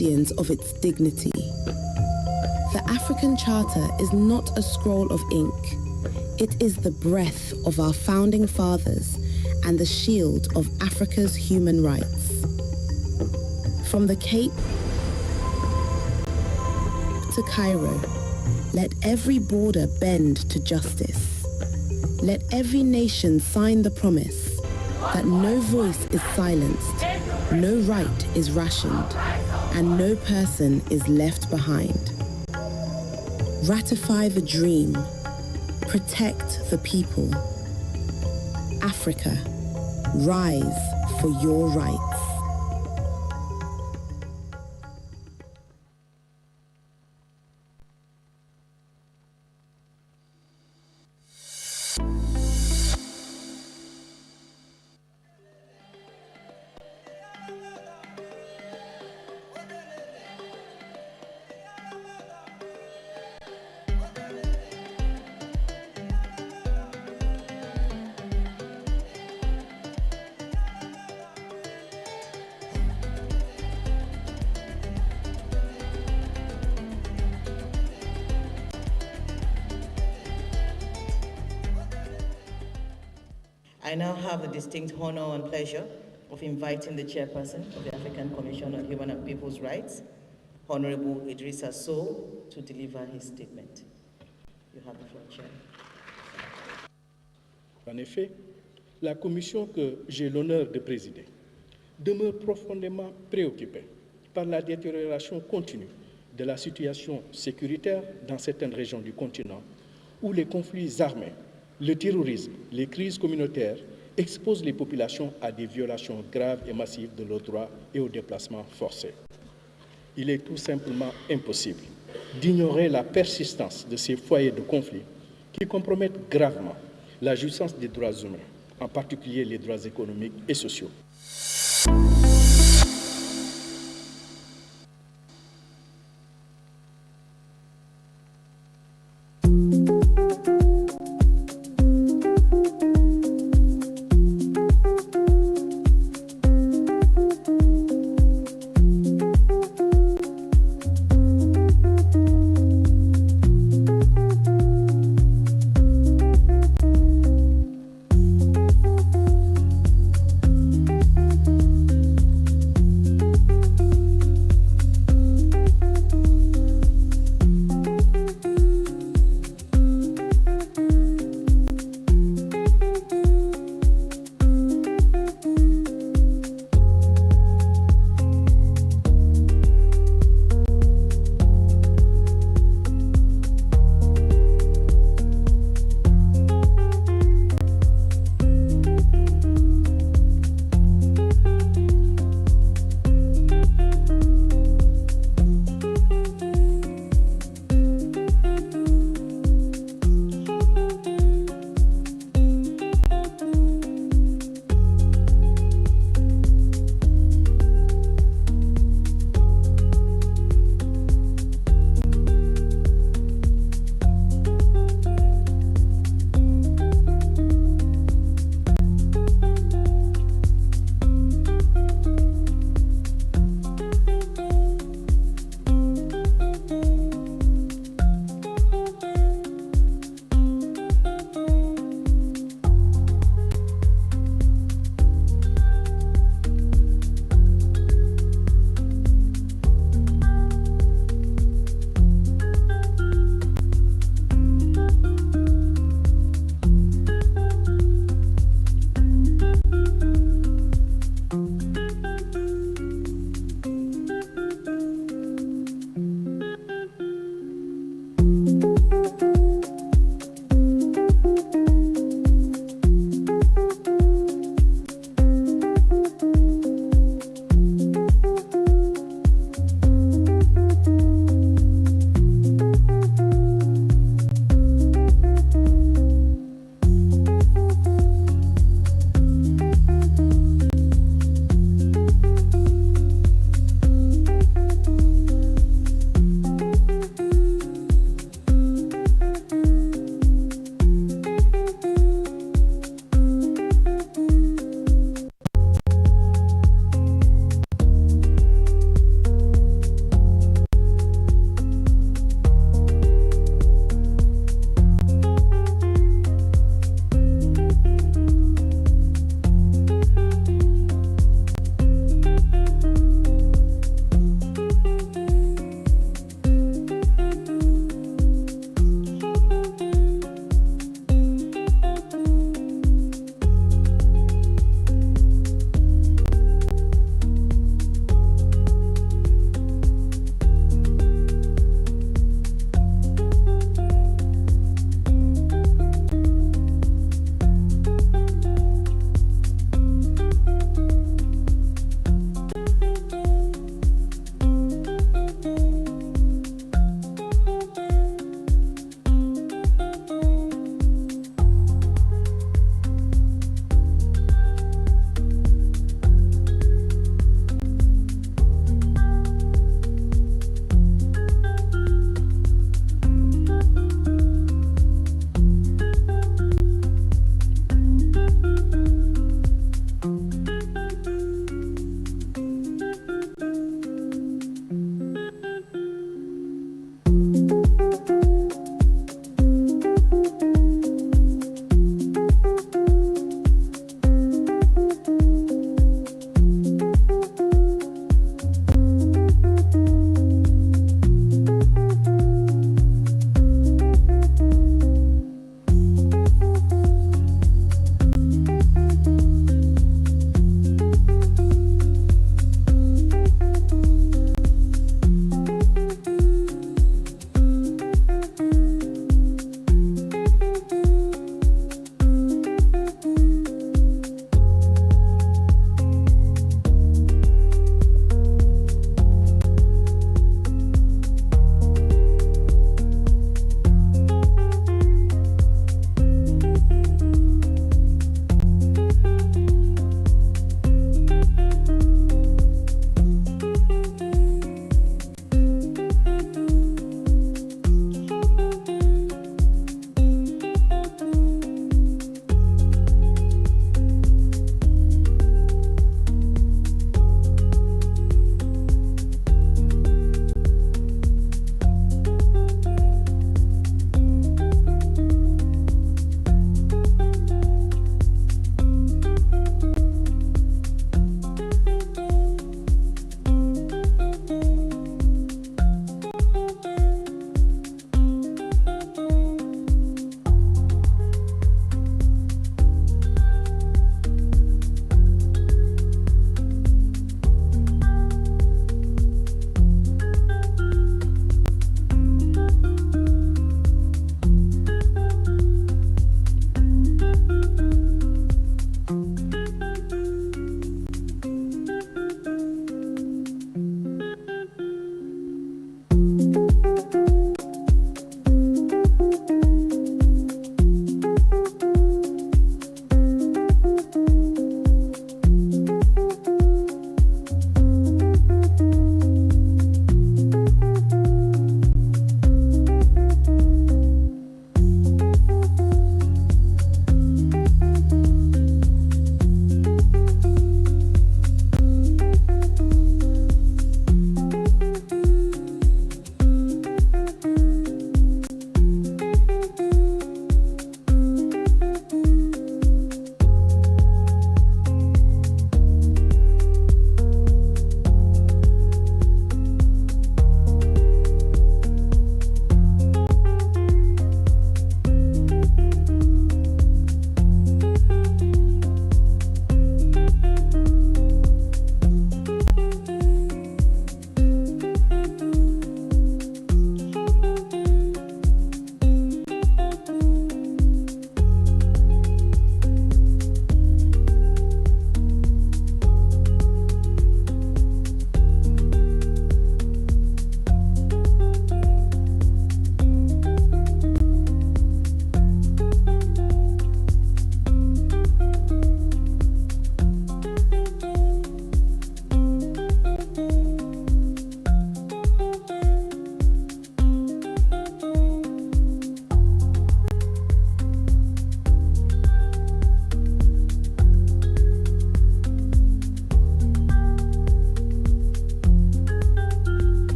guardians of its dignity. The African Charter is not a scroll of ink. It is the breath of our founding fathers and the shield of Africa's human rights. From the Cape to Cairo, let every border bend to justice. Let every nation sign the promise that no voice is silenced, no right is rationed, and no person is left behind. Ratify the dream. Protect the people. Africa, rise for your rights. I now have the distinct honor and pleasure of inviting the chairperson of the African Commission on Human and People's Rights, Honorable Idrissa Sow, to deliver his statement. You have the floor, Chair. En effet, la commission que j'ai l'honneur de présider demeure profondément préoccupée par la détérioration continue de la situation sécuritaire dans certaines régions du continent où les conflits armés, le terrorisme, les crises communautaires exposent les populations à des violations graves et massives de leurs droits et aux déplacements forcés. Il est tout simplement impossible d'ignorer la persistance de ces foyers de conflit qui compromettent gravement la jouissance des droits humains, en particulier les droits économiques et sociaux.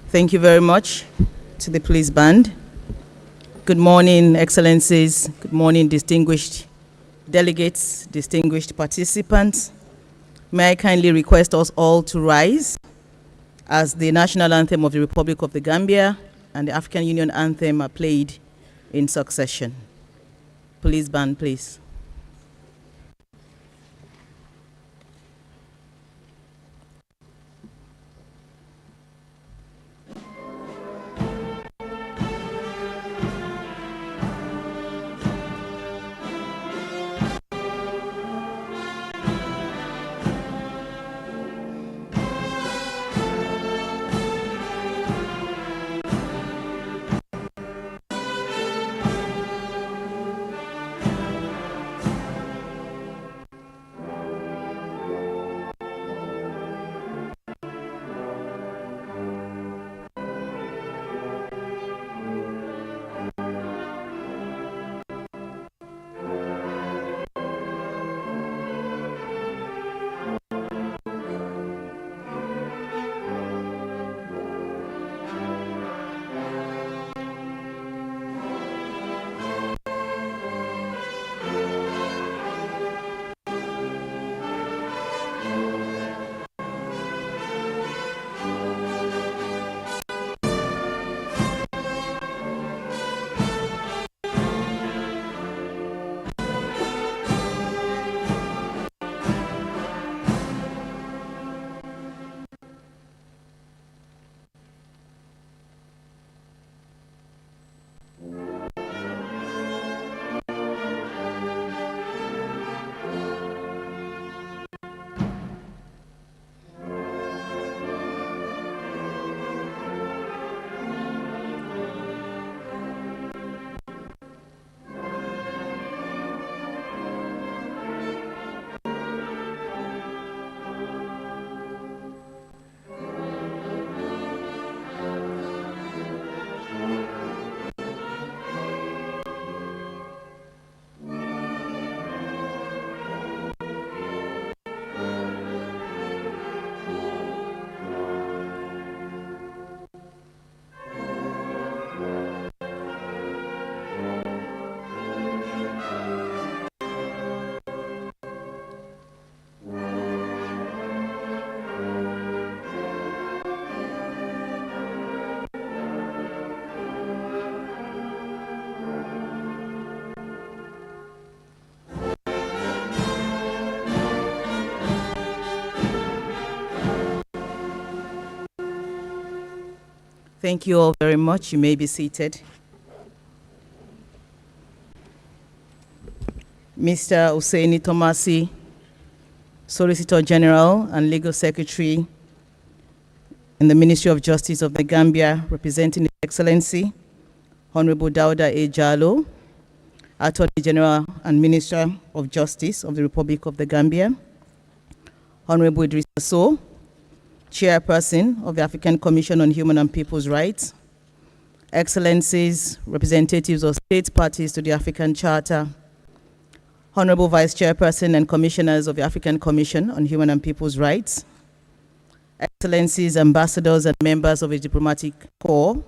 Thank you very much to the police band. Good morning, Excellencies. Good morning, distinguished delegates, distinguished participants. May I kindly request us all to rise as the national anthem of the Republic of the Gambia and the African Union anthem are played in succession. Police band, please. Thank you all very much. You may be seated. Mr. Hussaini Tomasi, Solicitor General and Legal Secretary in the Ministry of Justice of the Gambia, representing His Excellency, Honorable Dauda A. Jallow, Attorney General and Minister of Justice of the Republic of the Gambia, Honorable Idrissa Sow, Chairperson of the African Commission on Human and People's Rights, Excellencies, representatives of state parties to the African Charter, Honorable Vice Chairperson and Commissioners of the African Commission on Human and People's Rights, Excellencies, ambassadors and members of the diplomatic corps,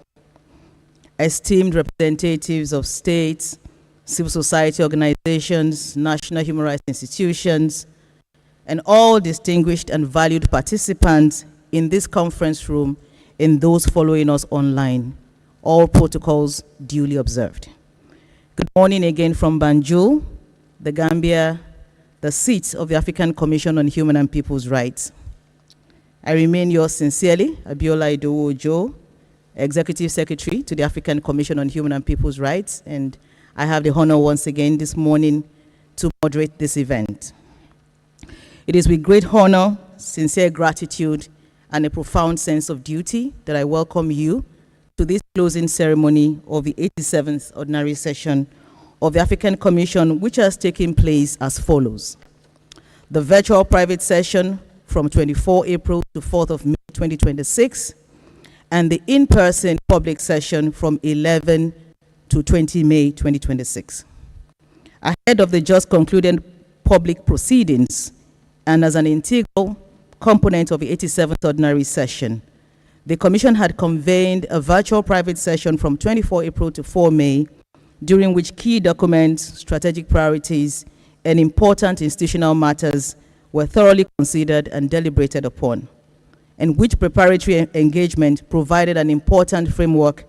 esteemed representatives of states, civil society organizations, national human rights institutions, and all distinguished and valued participants in this conference room and those following us online. All protocols duly observed. Good morning again from Banjul, the Gambia, the seat of the African Commission on Human and People's Rights. I remain yours sincerely, Abiola Idowu Ojo, Executive Secretary to the African Commission on Human and People's Rights, and I have the honor once again this morning to moderate this event. It is with great honor, sincere gratitude, and a profound sense of duty that I welcome you to this closing ceremony of the 87th Ordinary Session of the African Commission, which has taken place as follows. The virtual private session from 24 April to 4th of May 2026, and the in-person public session from 11 to 20 May 2026. Ahead of the just concluded public proceedings, and as an integral component of the 87th Ordinary Session, The Commission had convened a virtual private session from 24 April to 4 May, during which key documents, strategic priorities, and important institutional matters were thoroughly considered and deliberated upon, and which preparatory engagement provided an important framework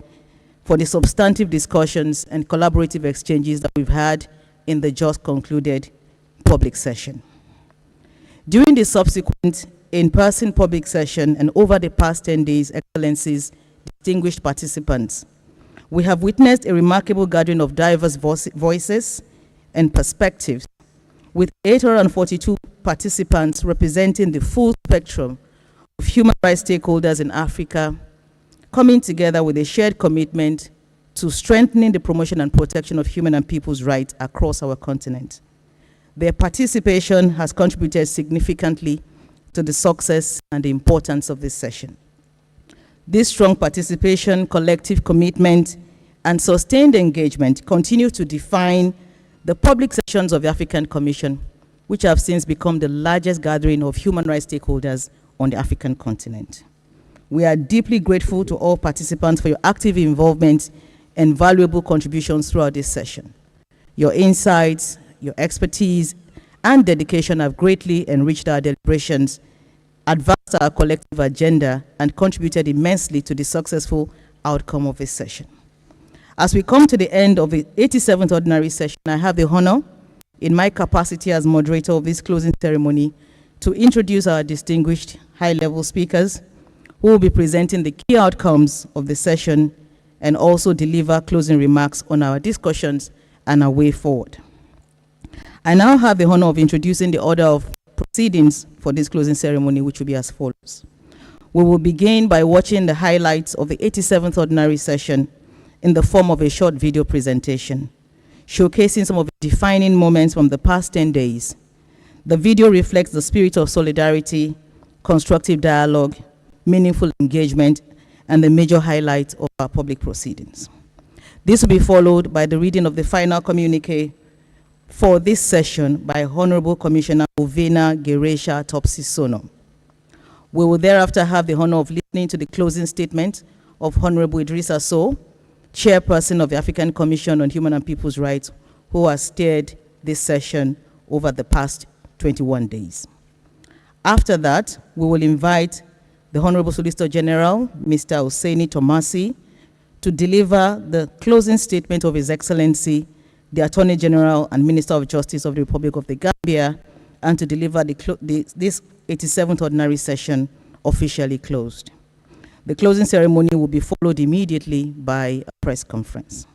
for the substantive discussions and collaborative exchanges that we've had in the just concluded public session. During the subsequent in-person public session and over the past 10 days, Excellencies, distinguished participants, we have witnessed a remarkable gathering of diverse voices and perspectives, with 842 participants representing the full spectrum of human rights stakeholders in Africa, coming together with a shared commitment to strengthening the promotion and protection of human and people's rights across our continent. Their participation has contributed significantly to the success and the importance of this session. This strong participation, collective commitment, and sustained engagement continue to define the public sessions of the African Commission, which have since become the largest gathering of human rights stakeholders on the African continent. We are deeply grateful to all participants for your active involvement and valuable contributions throughout this session. Your insights, your expertise, and dedication have greatly enriched our deliberations, advanced our collective agenda, and contributed immensely to the successful outcome of this session. As we come to the end of the 87th Ordinary Session, I have the honor, in my capacity as moderator of this closing ceremony, to introduce our distinguished high-level speakers who will be presenting the key outcomes of the session and also deliver closing remarks on our discussions and our way forward. I now have the honor of introducing the order of proceedings for this closing ceremony, which will be as follows. We will begin by watching the highlights of the 87th Ordinary Session in the form of a short video presentation, showcasing some of the defining moments from the past 10 days. The video reflects the spirit of solidarity, constructive dialogue, meaningful engagement, and the major highlights of our public proceedings. This will be followed by the reading of the final communique for this session by Honorable Commissioner Ovena Geresha Topsy-Sono. We will thereafter have the honor of listening to the closing statement of Honorable Idrissa Sow, Chairperson of the African Commission on Human and People's Rights, who has steered this session over the past 21 days. After that, we will invite the Honorable Solicitor General, Mr. Hussaini Tomasi, to deliver the closing statement of His Excellency, the Attorney General and Minister of Justice of the Republic of the Gambia, and to deliver this 87th Ordinary Session officially closed. The closing ceremony will be followed immediately by a press conference.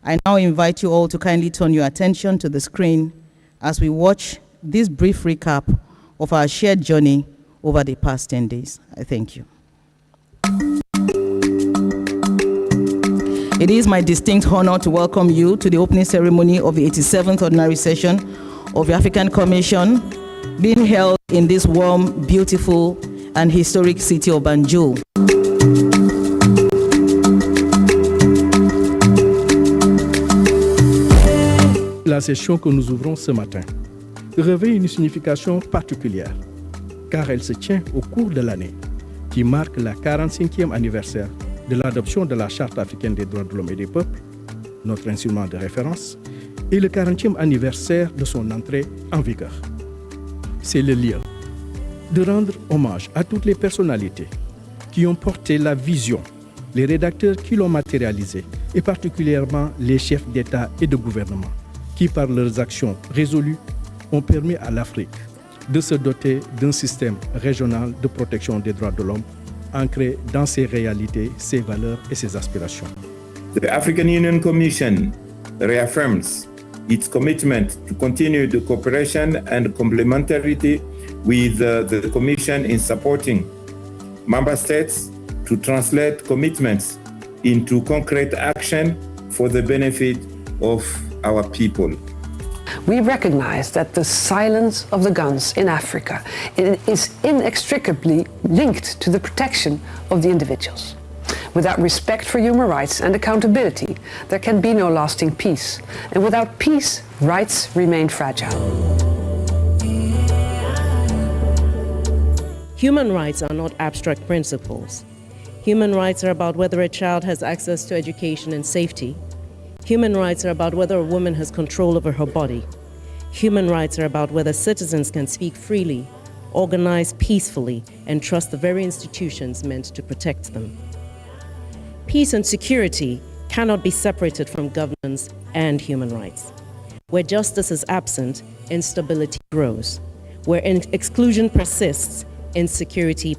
I now invite you all to kindly turn your attention to the screen as we watch this brief recap of our shared journey over the past 10 days. I thank you. It is my distinct honor to welcome you to the opening ceremony of the 87th Ordinary Session of the African Commission, being held in this warm, beautiful, and historic city of Banjul. La session que nous ouvrons ce matin revêt une signification particulière, car elle se tient au cours de l'année qui marque le 45e anniversaire de l'adoption de la Charte africaine des droits de l'homme et des peuples, notre instrument de référence, et le 40e anniversaire de son entrée en vigueur. C'est le lieu de rendre hommage à toutes les personnalités qui ont porté la vision, les rédacteurs qui l'ont matérialisé, et particulièrement les chefs d'État et de gouvernement, qui par leurs actions résolues ont permis à l'Afrique de se doter d'un système régional de protection des droits de l'homme, ancré dans ses réalités, ses valeurs et ses aspirations. The African Union Commission reaffirms its commitment to continue the cooperation and complementarity with the Commission in supporting member states to translate commitments into concrete action for the benefit of our people. We recognize that the silence of the guns in Africa is inextricably linked to the protection of the individuals. Without respect for human rights and accountability, there can be no lasting peace. And without peace, rights remain fragile. Human rights are not abstract principles. Human rights are about whether a child has access to education and safety. Human rights are about whether a woman has control over her body. Human rights are about whether citizens can speak freely, organize peacefully, and trust the very institutions meant to protect them. Peace and security cannot be separated from governance and human rights. Where justice is absent, instability grows. Where exclusion persists, insecurity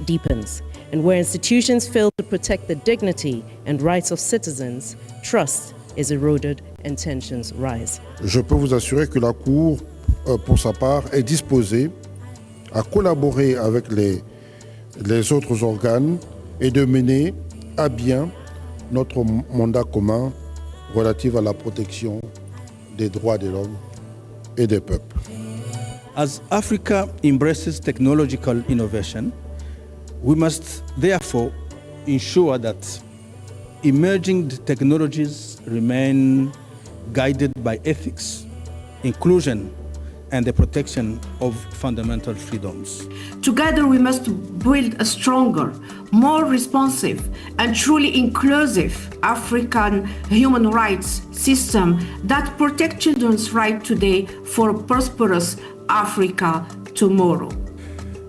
deepens. And where institutions fail to protect the dignity and rights of citizens, trust is eroded and tensions rise. Je peux vous assurer que la Cour, pour sa part, est disposée à collaborer avec les autres organes et de mener à bien notre mandat commun relatif à la protection des droits de l'homme et des peuples. As Africa embraces technological innovation, we must therefore ensure that emerging technologies remain guided by ethics, inclusion, and the protection of fundamental freedoms. Together we must build a stronger, more responsive and truly inclusive African human rights system that protects children's rights today for a prosperous Africa tomorrow.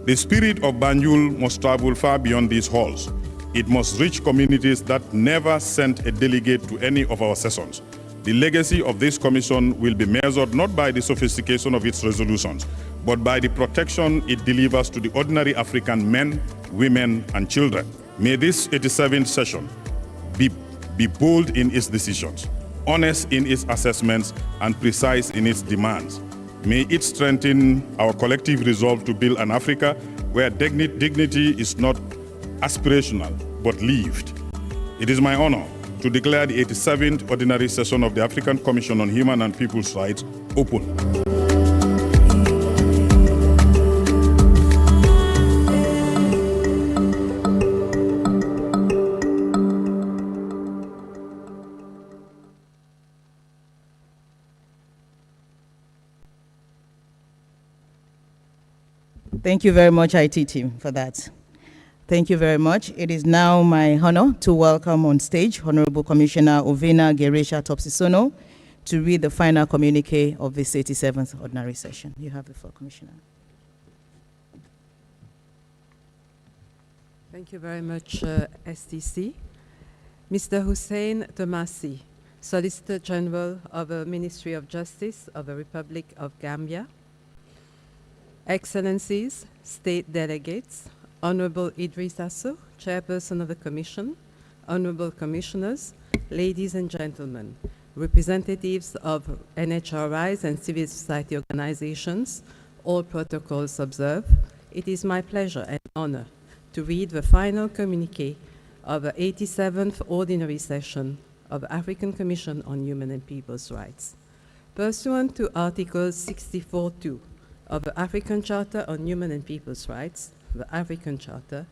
The spirit of Banjul must travel far beyond these halls. It must reach communities that never sent a delegate to any of our sessions. The legacy of this commission will be measured not by the sophistication of its resolutions, but by the protection it delivers to the ordinary African men, women, and children. May this 87th session be bold in its decisions, honest in its assessments, and precise in its demands. May it strengthen our collective resolve to build an Africa where dignity is not aspirational, but lived. It is my honor to declare the 87th Ordinary Session of the African Commission on Human and People's Rights open. Thank you very much, IT team, for that. Thank you very much. It is now my honor to welcome on stage Honorable Commissioner Ovena Geresha Topsisono to read the final communique of this 87th Ordinary Session. You have the floor, Commissioner. Thank you very much, STC. Mr. Hussein Tomasi, Solicitor General of the Ministry of Justice of the Republic of Gambia, Excellencies, State Delegates, Honorable Idris Assou, Chairperson of the Commission, Honorable Commissioners, ladies and gentlemen, representatives of NHRIs and civil society organizations, all protocols observed, it is my pleasure and honor to read the final communique of the 87th Ordinary Session of the African Commission on Human and People's Rights. Pursuant to Article 64(2) of the African Charter on Human and People's Rights, the African Charter,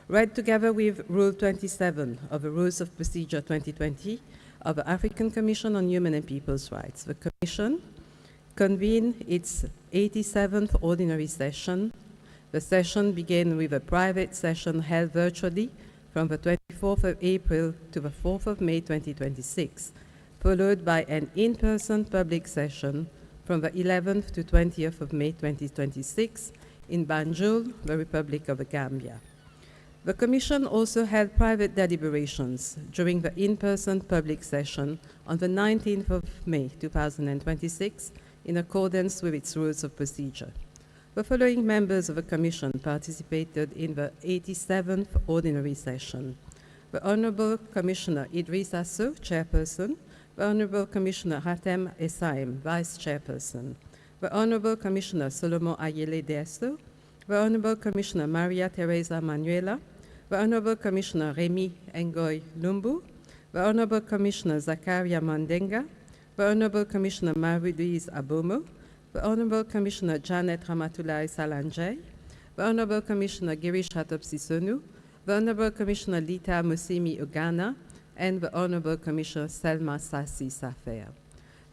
read together with Rule 27 of the Rules of Procedure 2020 of the African Commission on Human and People's Rights. The Commission convened its 87th Ordinary Session. The session began with a private session held virtually from the 24th of April to the 4th of May 2026, followed by an in-person public session from the 11th to 20th of May 2026 in Banjul, the Republic of the Gambia. The Commission also held private deliberations during the in-person public session on the 19th of May 2026 in accordance with its rules of procedure. The following members of the Commission participated in the 87th Ordinary Session: the Honorable Commissioner Idris Assou, Chairperson; the Honorable Commissioner Hatem Esaim, Vice Chairperson; the Honorable Commissioner Solomon Ayele Deso; the Honorable Commissioner Maria Teresa Manuela; the Honorable Commissioner Remy Ngoy Lumbu; the Honorable Commissioner Zakaria Mandenga; the Honorable Commissioner Marie-Louise Abomo; the Honorable Commissioner Janet Ramatulai Salanjay; the Honorable Commissioner Girish Hatopsisonu; the Honorable Commissioner Lita Musimi Ugana; and the Honorable Commissioner Selma Sassi Safea.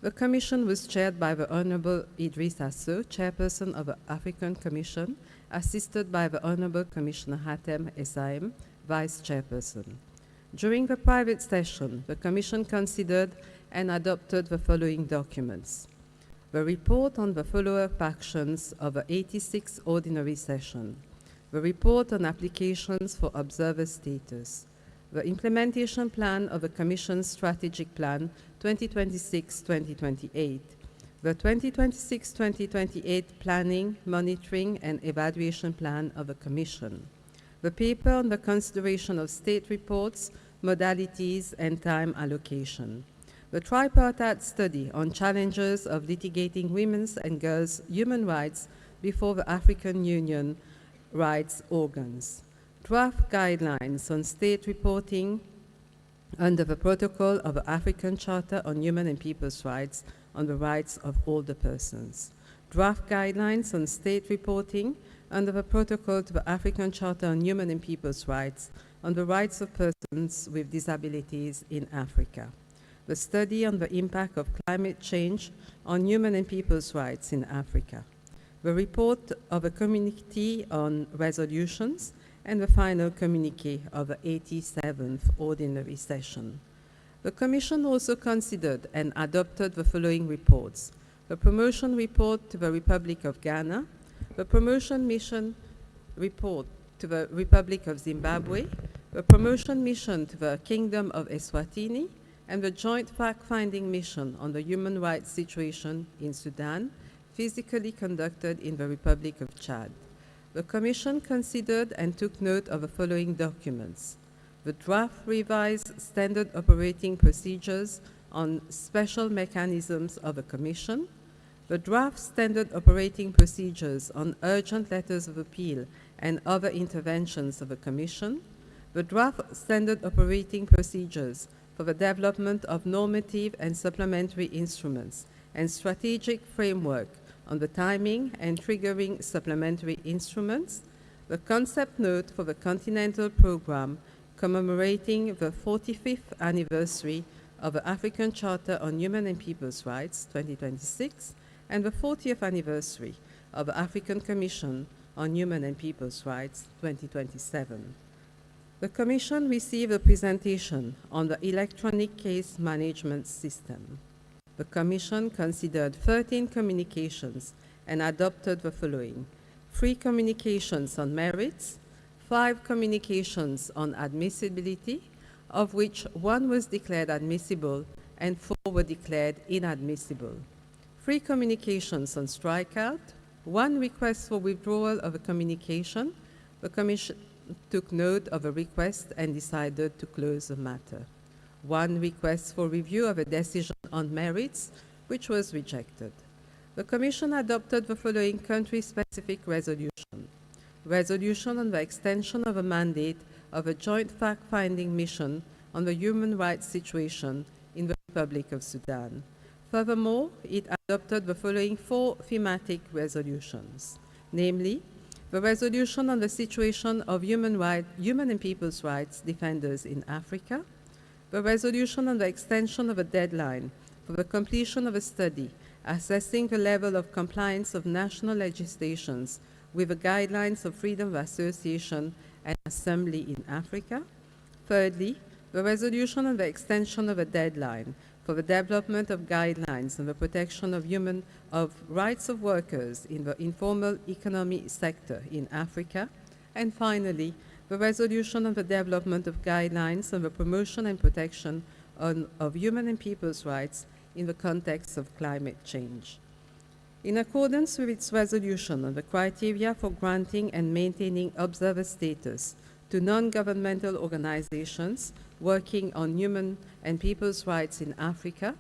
The Commission was chaired by the Honorable Idris Assou, Chairperson of the African Commission, assisted by the Honorable Commissioner Hatem Esaim, Vice Chairperson. During the private session, the Commission considered and adopted the following documents: the report on the follow-up actions of the 86th Ordinary Session, the report on applications for observer status, the implementation plan of the Commission's Strategic Plan 2026-2028, the 2026-2028 Planning, Monitoring and Evaluation Plan of the Commission, the paper on the consideration of state reports, modalities and time allocation, the tripartite study on challenges of litigating women's and girls' human rights before the African Union rights organs, draft guidelines on state reporting under the Protocol of the African Charter on Human and People's Rights on the rights of older persons, draft guidelines on state reporting under the Protocol to the African Charter on Human and People's Rights on the rights of persons with disabilities in Africa, the study on the impact of climate change on human and people's rights in Africa, the report of a committee on resolutions, and the final communiqué of the 87th Ordinary Session. The Commission also considered and adopted the following reports: the Promotion Report to the Republic of Ghana, the Promotion Mission Report to the Republic of Zimbabwe, the Promotion Mission to the Kingdom of Eswatini, and the Joint Fact-Finding Mission on the Human Rights Situation in Sudan, physically conducted in the Republic of Chad. The Commission considered and took note of the following documents: the draft revised standard operating procedures on special mechanisms of the Commission, the draft standard operating procedures on urgent letters of appeal and other interventions of the Commission, the draft standard operating procedures for the development of normative and supplementary instruments and strategic framework on the timing and triggering supplementary instruments, the concept note for the Continental Programme commemorating the 45th anniversary of the African Charter on Human and People's Rights, 2026, and the 40th anniversary of the African Commission on Human and People's Rights, 2027. The Commission received a presentation on the electronic case management system. The Commission considered 13 communications and adopted the following: 3 communications on merits, 5 communications on admissibility, of which 1 was declared admissible and 4 were declared inadmissible, 3 communications on strikeout, 1 request for withdrawal of a communication. The Commission took note of a request and decided to close the matter. 1 request for review of a decision on merits, which was rejected. The Commission adopted the following country-specific resolution: resolution on the extension of a mandate of a joint fact-finding mission on the human rights situation in the Republic of Sudan. Furthermore, it adopted the following 4 thematic resolutions, namely, the resolution on the situation of human and people's rights defenders in Africa, the resolution on the extension of a deadline for the completion of a study assessing the level of compliance of national legislations with the guidelines of freedom of association and assembly in Africa. Thirdly, the resolution on the extension of a deadline for the development of guidelines on the protection of rights of workers in the informal economy sector in Africa. And finally, the resolution on the development of guidelines on the promotion and protection of human and people's rights in the context of climate change. In accordance with its resolution on the criteria for granting and maintaining observer status to non-governmental organizations working on human and people's rights in Africa,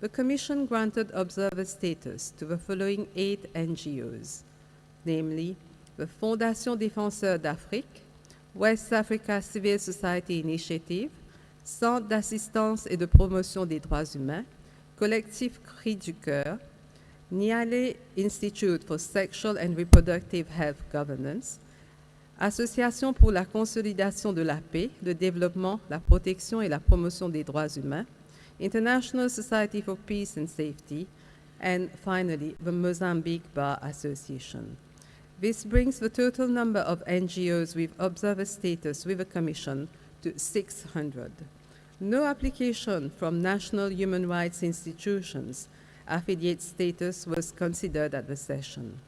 the Commission granted observer status to the following 8 NGOs, namely the Fondation Défenseurs d'Afrique, West Africa Civil Society Initiative, Centre d'assistance et de promotion des droits humains, Collectif Cri du Cœur, Niale Institute for Sexual and Reproductive Health Governance, Association pour la consolidation de la paix, le développement, la protection et la promotion des droits humains, International Society for Peace and Safety, and finally, the Mozambique Bar Association. This brings the total number of NGOs with observer status with the Commission to 600. No application from national human rights institutions affiliate status was considered at the session.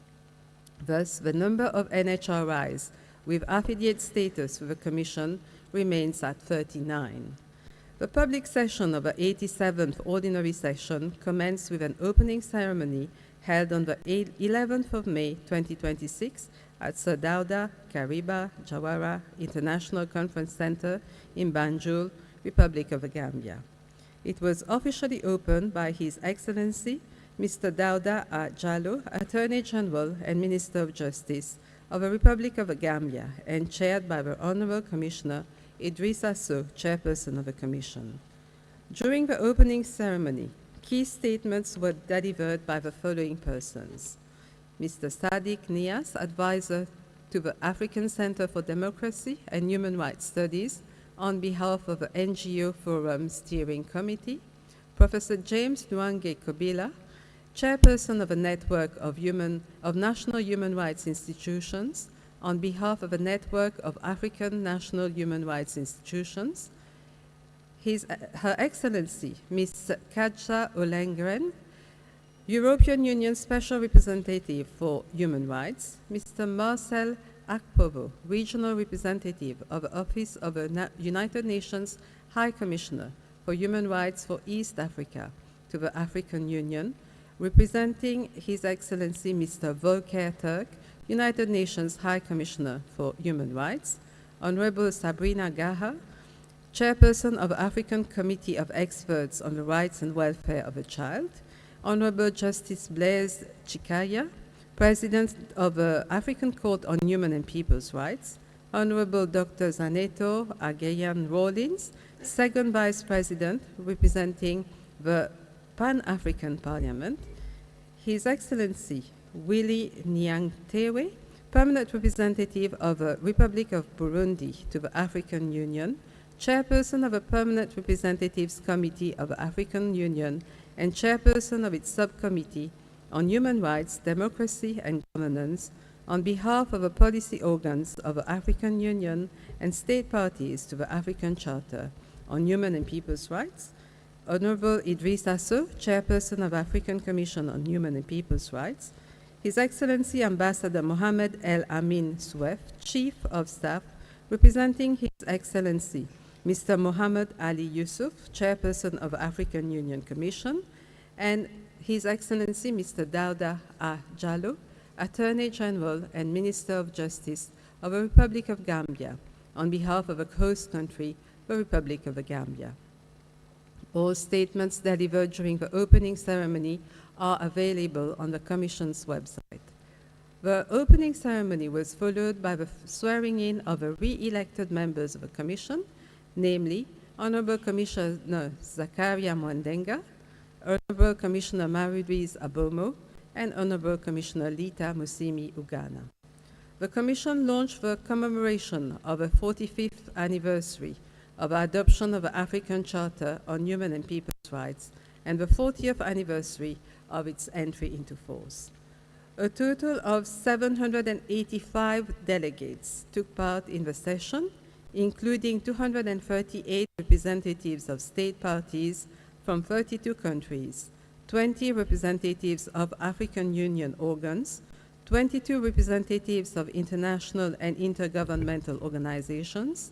Thus, the number of NHRIs with affiliate status with the Commission remains at 39. The public session of the 87th Ordinary Session commenced with an opening ceremony held on the 11th of May 2026 at Sir Dawda Kairaba Jawara International Conference Center in Banjul, Republic of the Gambia. It was officially opened by His Excellency Mr. Dawda Jallow, Attorney General and Minister of Justice of the Republic of the Gambia, and chaired by the Honorable Commissioner Idrissa Sow, Chairperson of the Commission. During the opening ceremony, key statements were delivered by the following persons: Mr. Sadiq Nias, Advisor to the African Center for Democracy and Human Rights Studies on behalf of the NGO Forum Steering Committee; Professor James Nwange Kobila, Chairperson of a network of national human rights institutions on behalf of a network of African national human rights institutions; Her Excellency Ms. Kadja Ollengren, European Union Special Representative for Human Rights; Mr. Marcel Akpobo, Regional Representative of the Office of the United Nations High Commissioner for Human Rights for East Africa to the African Union, representing His Excellency Mr. Volker Turk, United Nations High Commissioner for Human Rights; Honorable Sabrina Gaha, Chairperson of the African Committee of Experts on the Rights and Welfare of the Child; Honorable Justice Blaise Chikaya, President of the African Court on Human and People's Rights; Honorable Dr. Zaneto Agayan Rawlins, Second Vice President representing the Pan-African Parliament; His Excellency Willy Nyangtewe, Permanent Representative of the Republic of Burundi to the African Union, Chairperson of the Permanent Representatives Committee of the African Union and Chairperson of its Subcommittee on Human Rights, Democracy and Governance, on behalf of the policy organs of the African Union and state parties to the African Charter on Human and People's Rights; Honorable Idrissa Sow, Chairperson of the African Commission on Human and People's Rights; His Excellency Ambassador Mohamed El Amin Souef, Chief of Staff, representing His Excellency Mr. Mohamed Ali Yusuf, Chairperson of the African Union Commission; and His Excellency Mr. Dawda Jallow, Attorney General and Minister of Justice of the Republic of Gambia, on behalf of the host country, the Republic of the Gambia. All statements delivered during the opening ceremony are available on the Commission's website. The opening ceremony was followed by the swearing-in of the re-elected members of the Commission, namely Honorable Commissioner Zakaria Mwandenga, Honorable Commissioner Marie-Louise Abomo, and Honorable Commissioner Lita Musimi Ugana. The Commission launched the commemoration of the 45th anniversary of the adoption of the African Charter on Human and People's Rights and the 40th anniversary of its entry into force. A total of 785 delegates took part in the session, including 238 representatives of state parties from 32 countries, 20 representatives of African Union organs, 22 representatives of international and intergovernmental organizations,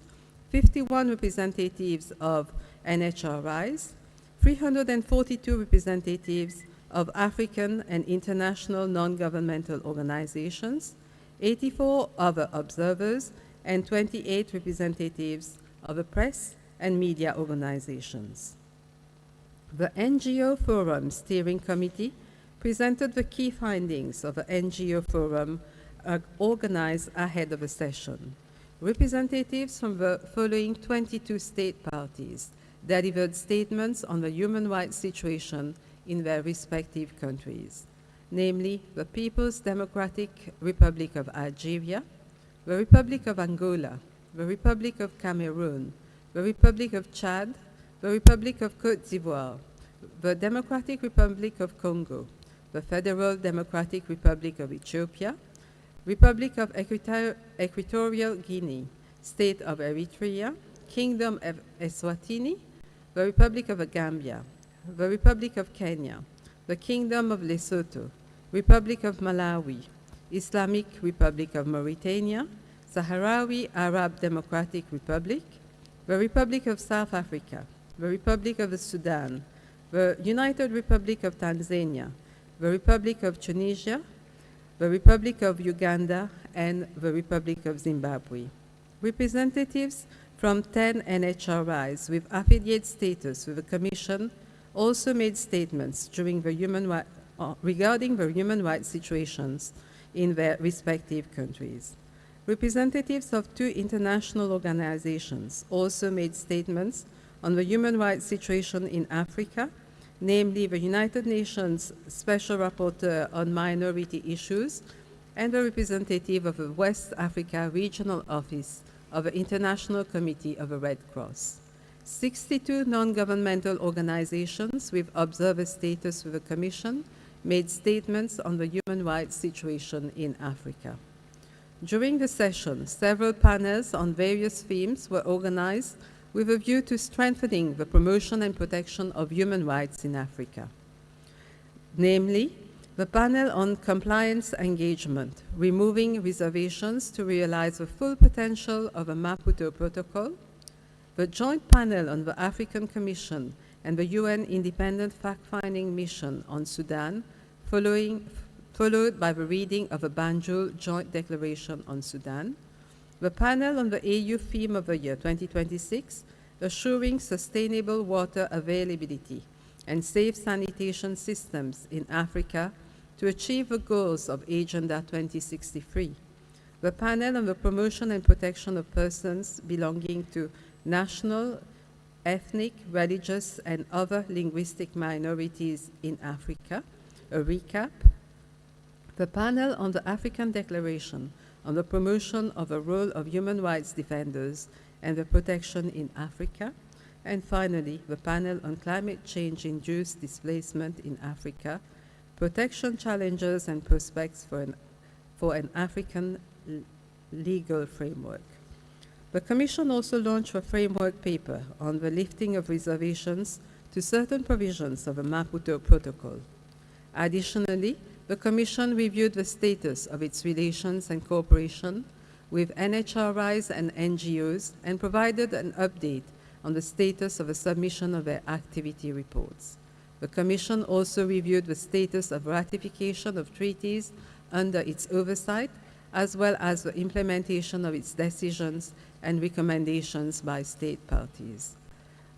51 representatives of NHRIs, 342 representatives of African and international non-governmental organizations, 84 other observers, and 28 representatives of the press and media organizations. The NGO Forum Steering Committee presented the key findings of the NGO Forum organized ahead of the session. Representatives from the following 22 state parties delivered statements on the human rights situation in their respective countries, namely the People's Democratic Republic of Algeria, the Republic of Angola, the Republic of Cameroon, the Republic of Chad, the Republic of Côte d'Ivoire, the Democratic Republic of Congo, the Federal Democratic Republic of Ethiopia, Republic of Equatorial Guinea, State of Eritrea, Kingdom of Eswatini, the Republic of Gambia, the Republic of Kenya, the Kingdom of Lesotho, Republic of Malawi, Islamic Republic of Mauritania, Sahrawi Arab Democratic Republic, the Republic of South Africa, the Republic of Sudan, the United Republic of Tanzania, the Republic of Tunisia, the Republic of Uganda, and the Republic of Zimbabwe. Representatives from 10 NHRIs with affiliate status with the Commission also made statements during the regarding the human rights situations in their respective countries. Representatives of 2 international organizations also made statements on the human rights situation in Africa, namely the United Nations Special Rapporteur on Minority Issues and the representative of the West Africa Regional Office of the International Committee of the Red Cross. 62 non-governmental organizations with observer status with the Commission made statements on the human rights situation in Africa. During the session, several panels on various themes were organized with a view to strengthening the promotion and protection of human rights in Africa. Namely, the panel on compliance engagement, removing reservations to realize the full potential of a Maputo Protocol, the joint panel on the African Commission and the UN Independent Fact-Finding Mission on Sudan, followed by the reading of a Banjul Joint Declaration on Sudan, the panel on the AU theme of the year 2026, assuring sustainable water availability and safe sanitation systems in Africa to achieve the goals of Agenda 2063, the panel on the promotion and protection of persons belonging to national, ethnic, religious, and other linguistic minorities in Africa, a recap, the panel on the African Declaration on the promotion of the role of human rights defenders and the protection in Africa, and finally, the panel on climate change-induced displacement in Africa, protection challenges and prospects for an African legal framework. The Commission also launched a framework paper on the lifting of reservations to certain provisions of the Maputo Protocol. Additionally, the Commission reviewed the status of its relations and cooperation with NHRIs and NGOs and provided an update on the status of the submission of their activity reports. The Commission also reviewed the status of ratification of treaties under its oversight, as well as the implementation of its decisions and recommendations by state parties.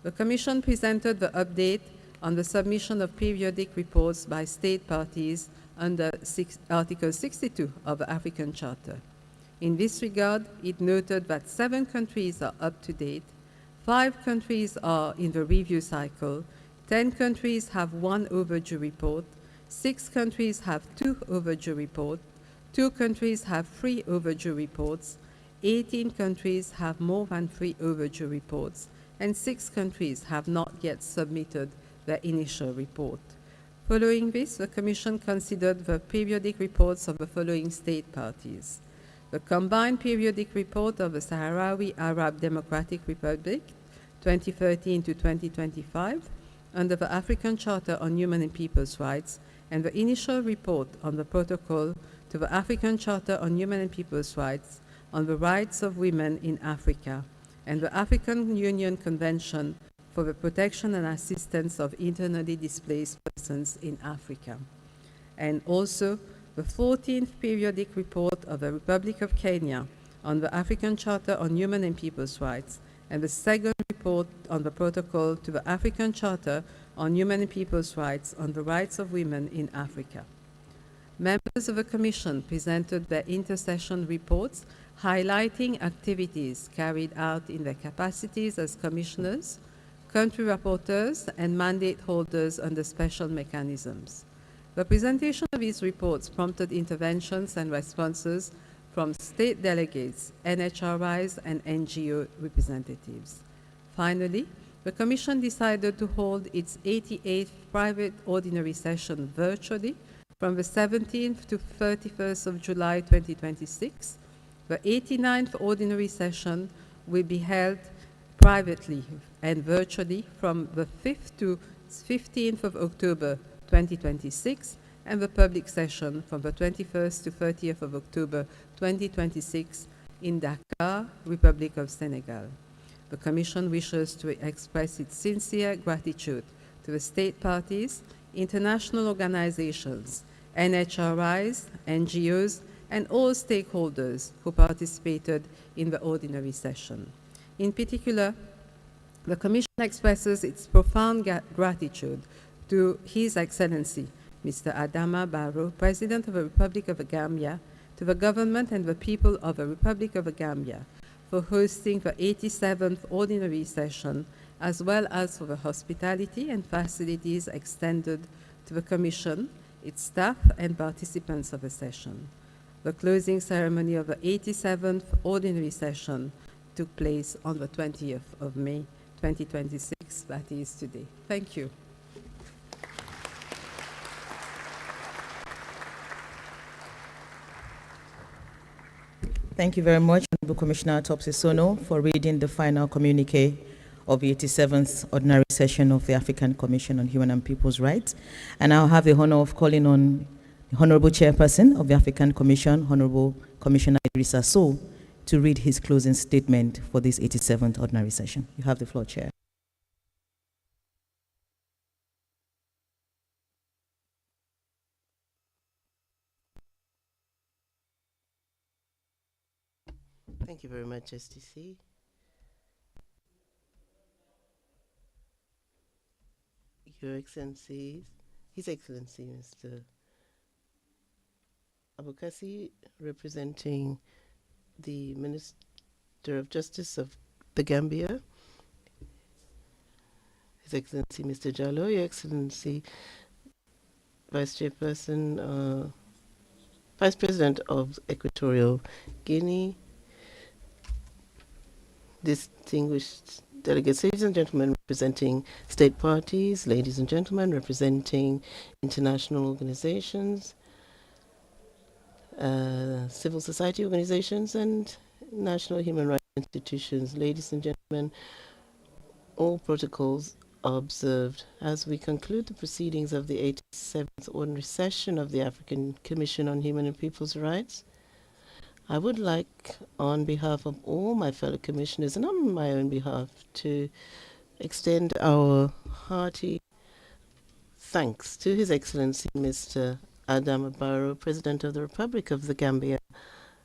The Commission presented the update on the submission of periodic reports by state parties under Article 62 of the African Charter. In this regard, it noted that 7 countries are up to date, 5 countries are in the review cycle, 10 countries have 1 overdue report, 6 countries have 2 overdue reports, 2 countries have 3 overdue reports, 18 countries have more than 3 overdue reports, and 6 countries have not yet submitted their initial report. Following this, the Commission considered the periodic reports of the following state parties: the combined periodic report of the Sahrawi Arab Democratic Republic, 2013 to 2025, under the African Charter on Human and People's Rights, and the initial report on the protocol to the African Charter on Human and People's Rights on the rights of women in Africa, and the African Union Convention for the protection and assistance of internally displaced persons in Africa, and also the 14th periodic report of the Republic of Kenya on the African Charter on Human and People's Rights, and the 2nd report on the protocol to the African Charter on Human and People's Rights on the rights of women in Africa. Members of the Commission presented their intersession reports highlighting activities carried out in their capacities as commissioners, country rapporteurs, and mandate holders under special mechanisms. The presentation of these reports prompted interventions and responses from state delegates, NHRIs, and NGO representatives. Finally, the Commission decided to hold its 88th private ordinary session virtually from the 17th to 31st of July 2026. The 89th ordinary session will be held privately and virtually from the 5th to 15th of October 2026, and the public session from the 21st to 30th of October 2026 in Dakar, Republic of Senegal. The Commission wishes to express its sincere gratitude to the state parties, international organizations, NHRIs, NGOs, and all stakeholders who participated in the ordinary session. In particular, the Commission expresses its profound gratitude to His Excellency, Mr. Adama Barrow, President of the Republic of the Gambia, to the government and the people of the Republic of the Gambia for hosting the 87th ordinary session, as well as for the hospitality and facilities extended to the Commission, its staff, and participants of the session. The closing ceremony of the 87th ordinary session took place on the 20th of May 2026, that is today. Thank you. Thank you very much, Honorable Commissioner Topsy-Sono, for reading the final communique of the 87th Ordinary Session of the African Commission on Human and People's Rights. And I'll have the honor of calling on the Honorable Chairperson of the African Commission, Honorable Commissioner Idrissa Sow, to read his closing statement for this 87th Ordinary Session. You have the floor, Chair. Thank you very much, STC. Your Excellencies, His Excellency, Mr. Abukasi, representing the Minister of Justice of the Gambia, His Excellency, Mr. Jallo, Your Excellency, Vice Chairperson, Vice President of Equatorial Guinea, distinguished delegates, ladies and gentlemen representing state parties, ladies and gentlemen representing international organizations, civil society organizations, and national human rights institutions, ladies and gentlemen, all protocols are observed. As we conclude the proceedings of the 87th Ordinary Session of the African Commission on Human and People's Rights, I would like, on behalf of all my fellow commissioners and on my own behalf, to extend our hearty thanks to His Excellency Mr. Adama Barrow, President of the Republic of the Gambia,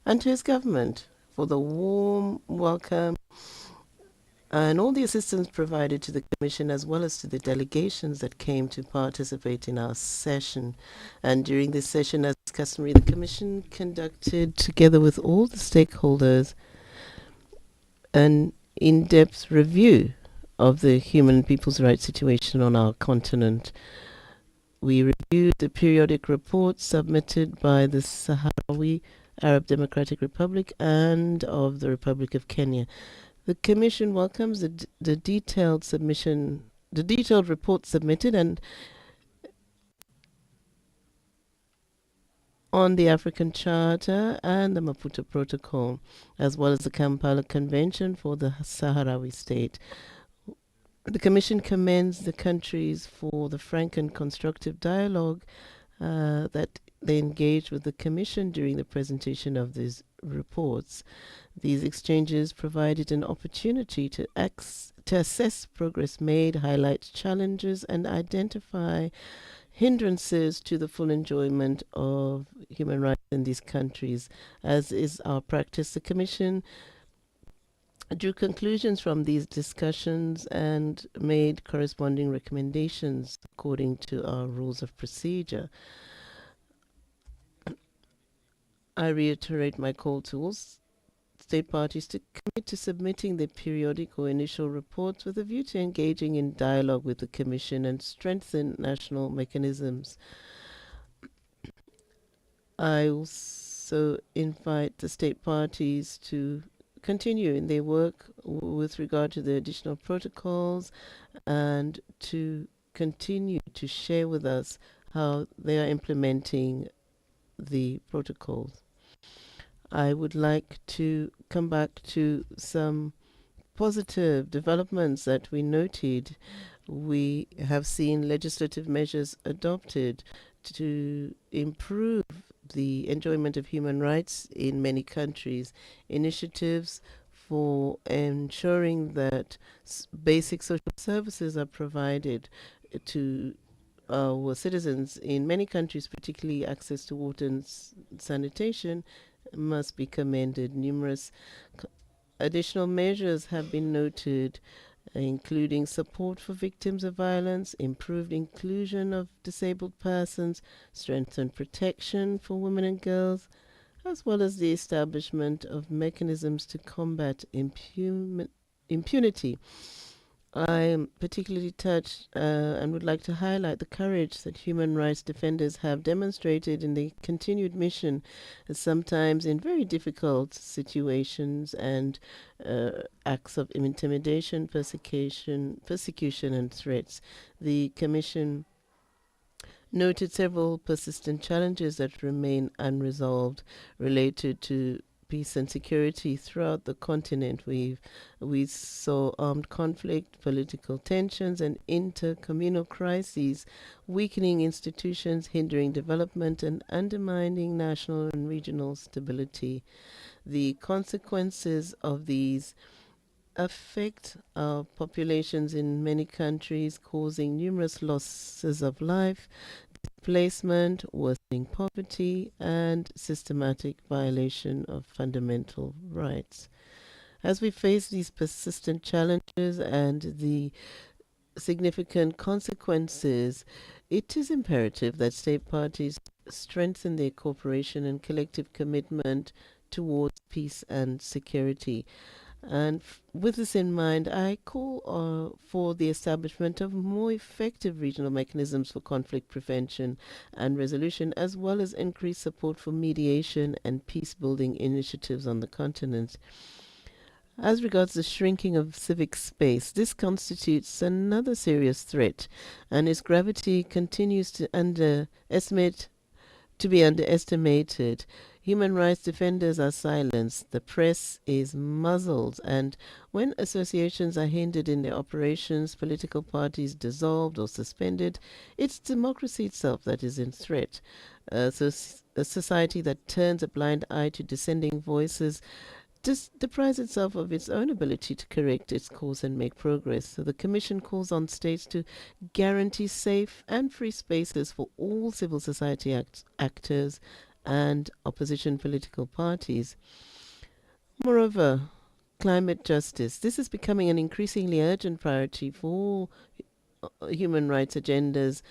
and to his government for the warm welcome and all the assistance provided to the Commission, as well as to the delegations that came to participate in our session. And during this session, as customary, the Commission conducted, together with all the stakeholders, an in-depth review of the human and people's rights situation on our continent. We reviewed the periodic reports submitted by the Sahrawi Arab Democratic Republic and of the Republic of Kenya. The Commission welcomes the detailed report submitted and on the African Charter and the Maputo Protocol, as well as the Kampala Convention for the Sahrawi state. The Commission commends the countries for the frank and constructive dialogue that they engaged with the Commission during the presentation of these reports. These exchanges provided an opportunity to assess progress made, highlight challenges, and identify hindrances to the full enjoyment of human rights in these countries. As is our practice, the Commission drew conclusions from these discussions and made corresponding recommendations according to our rules of procedure. I reiterate my call to all state parties to commit to submitting their periodic or initial reports with a view to engaging in dialogue with the Commission and strengthen national mechanisms. I also invite the state parties to continue in their work with regard to the additional protocols and to continue to share with us how they are implementing the protocols. I would like to come back to some positive developments that we noted. We have seen legislative measures adopted to improve the enjoyment of human rights in many countries, initiatives for ensuring that basic social services are provided to our citizens in many countries, particularly access to water and sanitation, must be commended. Numerous additional measures have been noted, including support for victims of violence, improved inclusion of disabled persons, strengthened protection for women and girls, as well as the establishment of mechanisms to combat impunity. I am particularly touched and would like to highlight the courage that human rights defenders have demonstrated in the continued mission, sometimes in very difficult situations and acts of intimidation, persecution and threats. The Commission noted several persistent challenges that remain unresolved related to peace and security throughout the continent. We saw armed conflict, political tensions, and intercommunal crises, weakening institutions, hindering development, and undermining national and regional stability. The consequences of these affect our populations in many countries, causing numerous losses of life, displacement, worsening poverty, and systematic violation of fundamental rights. As we face these persistent challenges and the significant consequences, it is imperative that state parties strengthen their cooperation and collective commitment towards peace and security. And with this in mind, I call for the establishment of more effective regional mechanisms for conflict prevention and resolution, as well as increased support for mediation and peace-building initiatives on the continent. As regards the shrinking of civic space, this constitutes another serious threat, and its gravity continues to be underestimated. Human rights defenders are silenced, the press is muzzled, and when associations are hindered in their operations, political parties dissolved or suspended, it's democracy itself that is in threat. A society that turns a blind eye to dissenting voices deprives itself of its own ability to correct its course and make progress. So the Commission calls on states to guarantee safe and free spaces for all civil society actors and opposition political parties. Moreover, climate justice. This is becoming an increasingly urgent priority for human rights agendas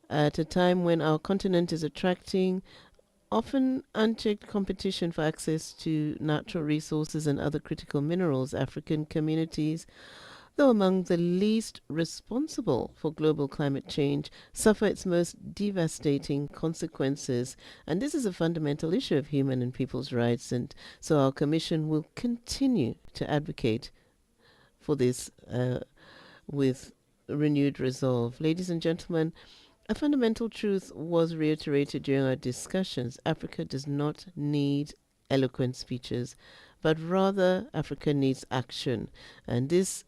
at a time when our continent is attracting often unchecked competition for access to natural resources and other critical minerals. African communities, though among the least responsible for global climate change, suffer its most devastating consequences. And this is a fundamental issue of human and people's rights, and so our Commission will continue to advocate for this with renewed resolve. Ladies and gentlemen, a fundamental truth was reiterated during our discussions. Africa does not need eloquent speeches, but rather Africa needs action. And this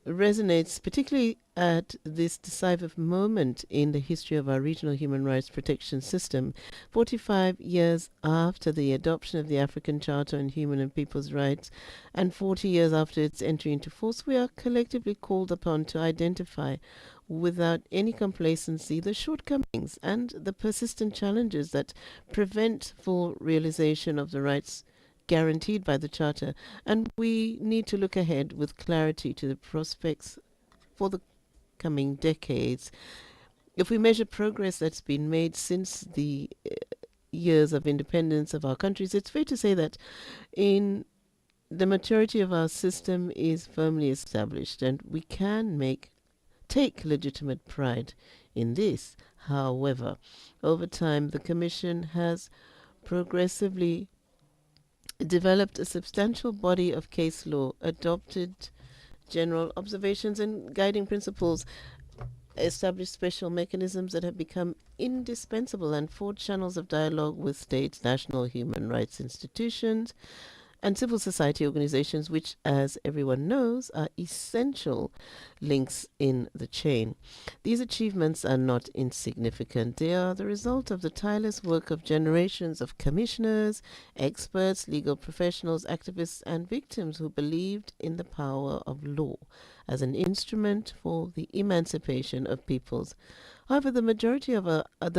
resonates particularly at this decisive moment in the history of our regional human rights protection system. 45 years after the adoption of the African Charter on Human and People's Rights, and 40 years after its entry into force, we are collectively called upon to identify without any complacency the shortcomings and the persistent challenges that prevent full realization of the rights guaranteed by the Charter, and we need to look ahead with clarity to the prospects for the coming decades. If we measure progress that's been made since the years of independence of our countries, it's fair to say that in the maturity of our system is firmly established, and we can take legitimate pride in this. However, over time, the Commission has progressively developed a substantial body of case law, adopted general observations and guiding principles, established special mechanisms that have become indispensable and forged channels of dialogue with states, national human rights institutions, and civil society organizations, which, as everyone knows, are essential links in the chain. These achievements are not insignificant. They are the result of the tireless work of generations of commissioners, experts, legal professionals, activists, and victims who believed in the power of law as an instrument for the emancipation of peoples. However, the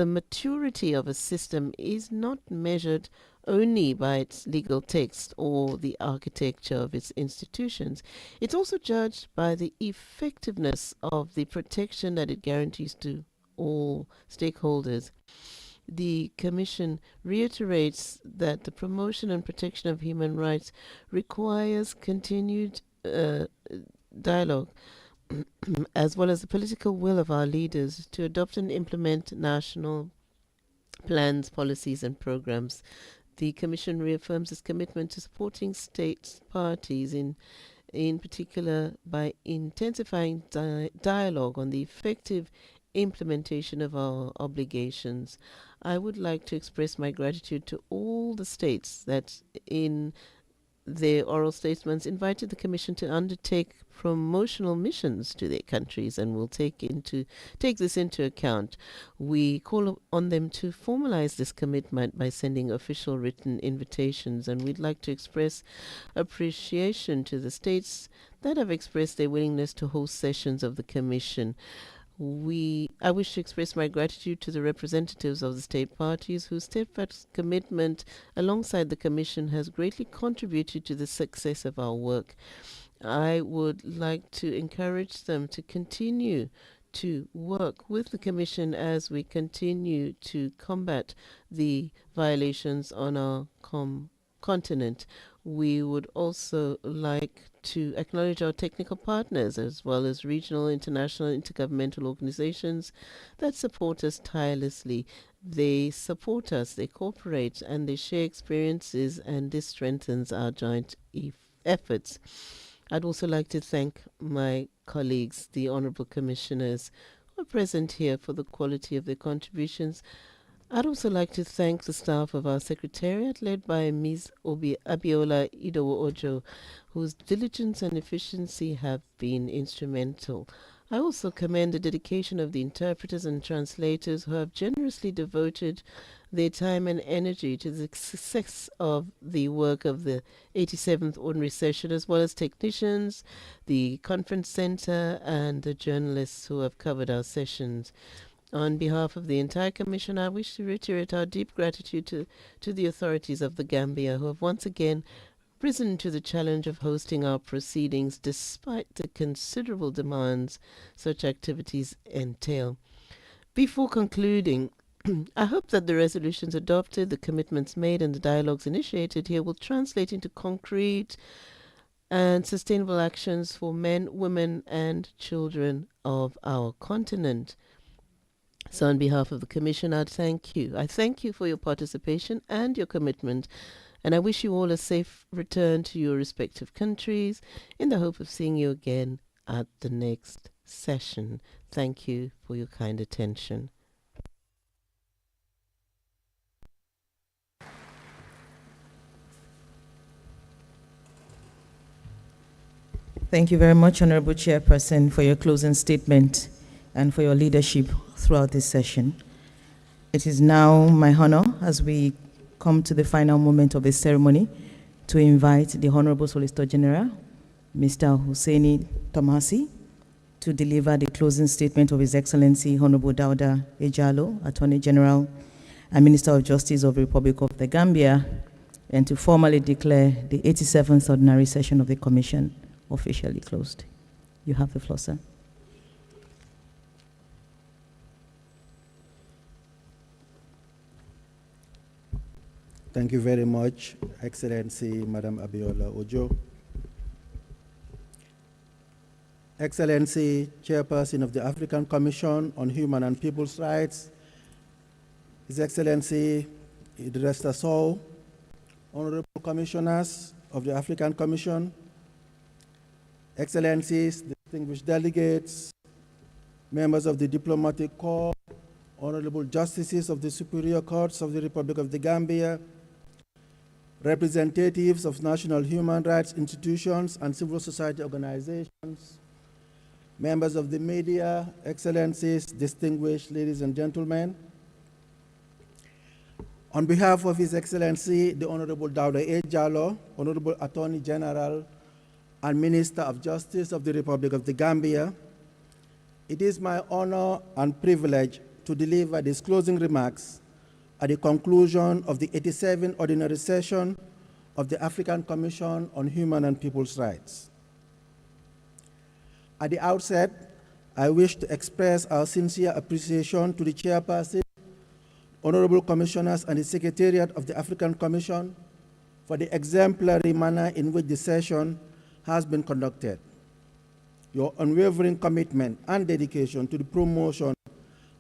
maturity of a system is not measured only by its legal text or the architecture of its institutions. It's also judged by the effectiveness of the protection that it guarantees to all stakeholders. The Commission reiterates that the promotion and protection of human rights requires continued dialogue as well as the political will of our leaders to adopt and implement national plans, policies, and programs. The Commission reaffirms its commitment to supporting state parties, in particular by intensifying dialogue on the effective implementation of our obligations. I would like to express my gratitude to all the states that in their oral statements invited the Commission to undertake promotional missions to their countries, and will take this into account. We call on them to formalize this commitment by sending official written invitations, and we'd like to express appreciation to the states that have expressed their willingness to host sessions of the Commission. I wish to express my gratitude to the representatives of the state parties whose steadfast commitment alongside the Commission has greatly contributed to the success of our work. I would like to encourage them to continue to work with the Commission as we continue to combat the violations on our continent. We would also like to acknowledge our technical partners as well as regional, international, intergovernmental organizations that support us tirelessly. They support us, they cooperate, and they share experiences, and this strengthens our joint efforts. I'd also like to thank my colleagues, the Honorable Commissioners, who are present here, for the quality of their contributions. I'd also like to thank the staff of our Secretariat, led by Ms. Abiola Idowo-Ojo, whose diligence and efficiency have been instrumental. I also commend the dedication of the interpreters and translators who have generously devoted their time and energy to the success of the work of the 87th Ordinary Session, as well as technicians, the conference center, and the journalists who have covered our sessions. On behalf of the entire Commission, I wish to reiterate our deep gratitude to the authorities of the Gambia, who have once again risen to the challenge of hosting our proceedings despite the considerable demands such activities entail. Before concluding, I hope that the resolutions adopted, the commitments made, and the dialogues initiated here will translate into concrete and sustainable actions for men, women, and children of our continent. So on behalf of the Commission, I thank you. I thank you for your participation and your commitment, and I wish you all a safe return to your respective countries in the hope of seeing you again at the next session. Thank you for your kind attention. Thank you very much, Honorable Chairperson, for your closing statement and for your leadership throughout this session. It is now my honor, as we come to the final moment of the ceremony, to invite the Honorable Solicitor General, Mr. Hussaini Tomasi, to deliver the closing statement of His Excellency Honorable Dauda Ejalo, Attorney General and Minister of Justice of the Republic of the Gambia, and to formally declare the 87th Ordinary Session of the Commission officially closed. You have the floor, sir. Thank you very much, Excellency Madam Abiola Ojo. Excellency Chairperson of the African Commission on Human and People's Rights, His Excellency Idrissa Sow, Honorable Commissioners of the African Commission, Excellencies, distinguished delegates, members of the Diplomatic Corps, honorable justices of the Superior Courts of the Republic of the Gambia, representatives of national human rights institutions and civil society organizations, members of the media, excellencies, distinguished ladies and gentlemen. On behalf of His Excellency, the Honorable Dawda A. Jallow, Honorable Attorney General and Minister of Justice of the Republic of the Gambia, it is my honor and privilege to deliver these closing remarks at the conclusion of the 87th Ordinary Session of the African Commission on Human and People's Rights. At the outset, I wish to express our sincere appreciation to the Chairperson, Honorable Commissioners, and the Secretariat of the African Commission for the exemplary manner in which the session has been conducted. Your unwavering commitment and dedication to the promotion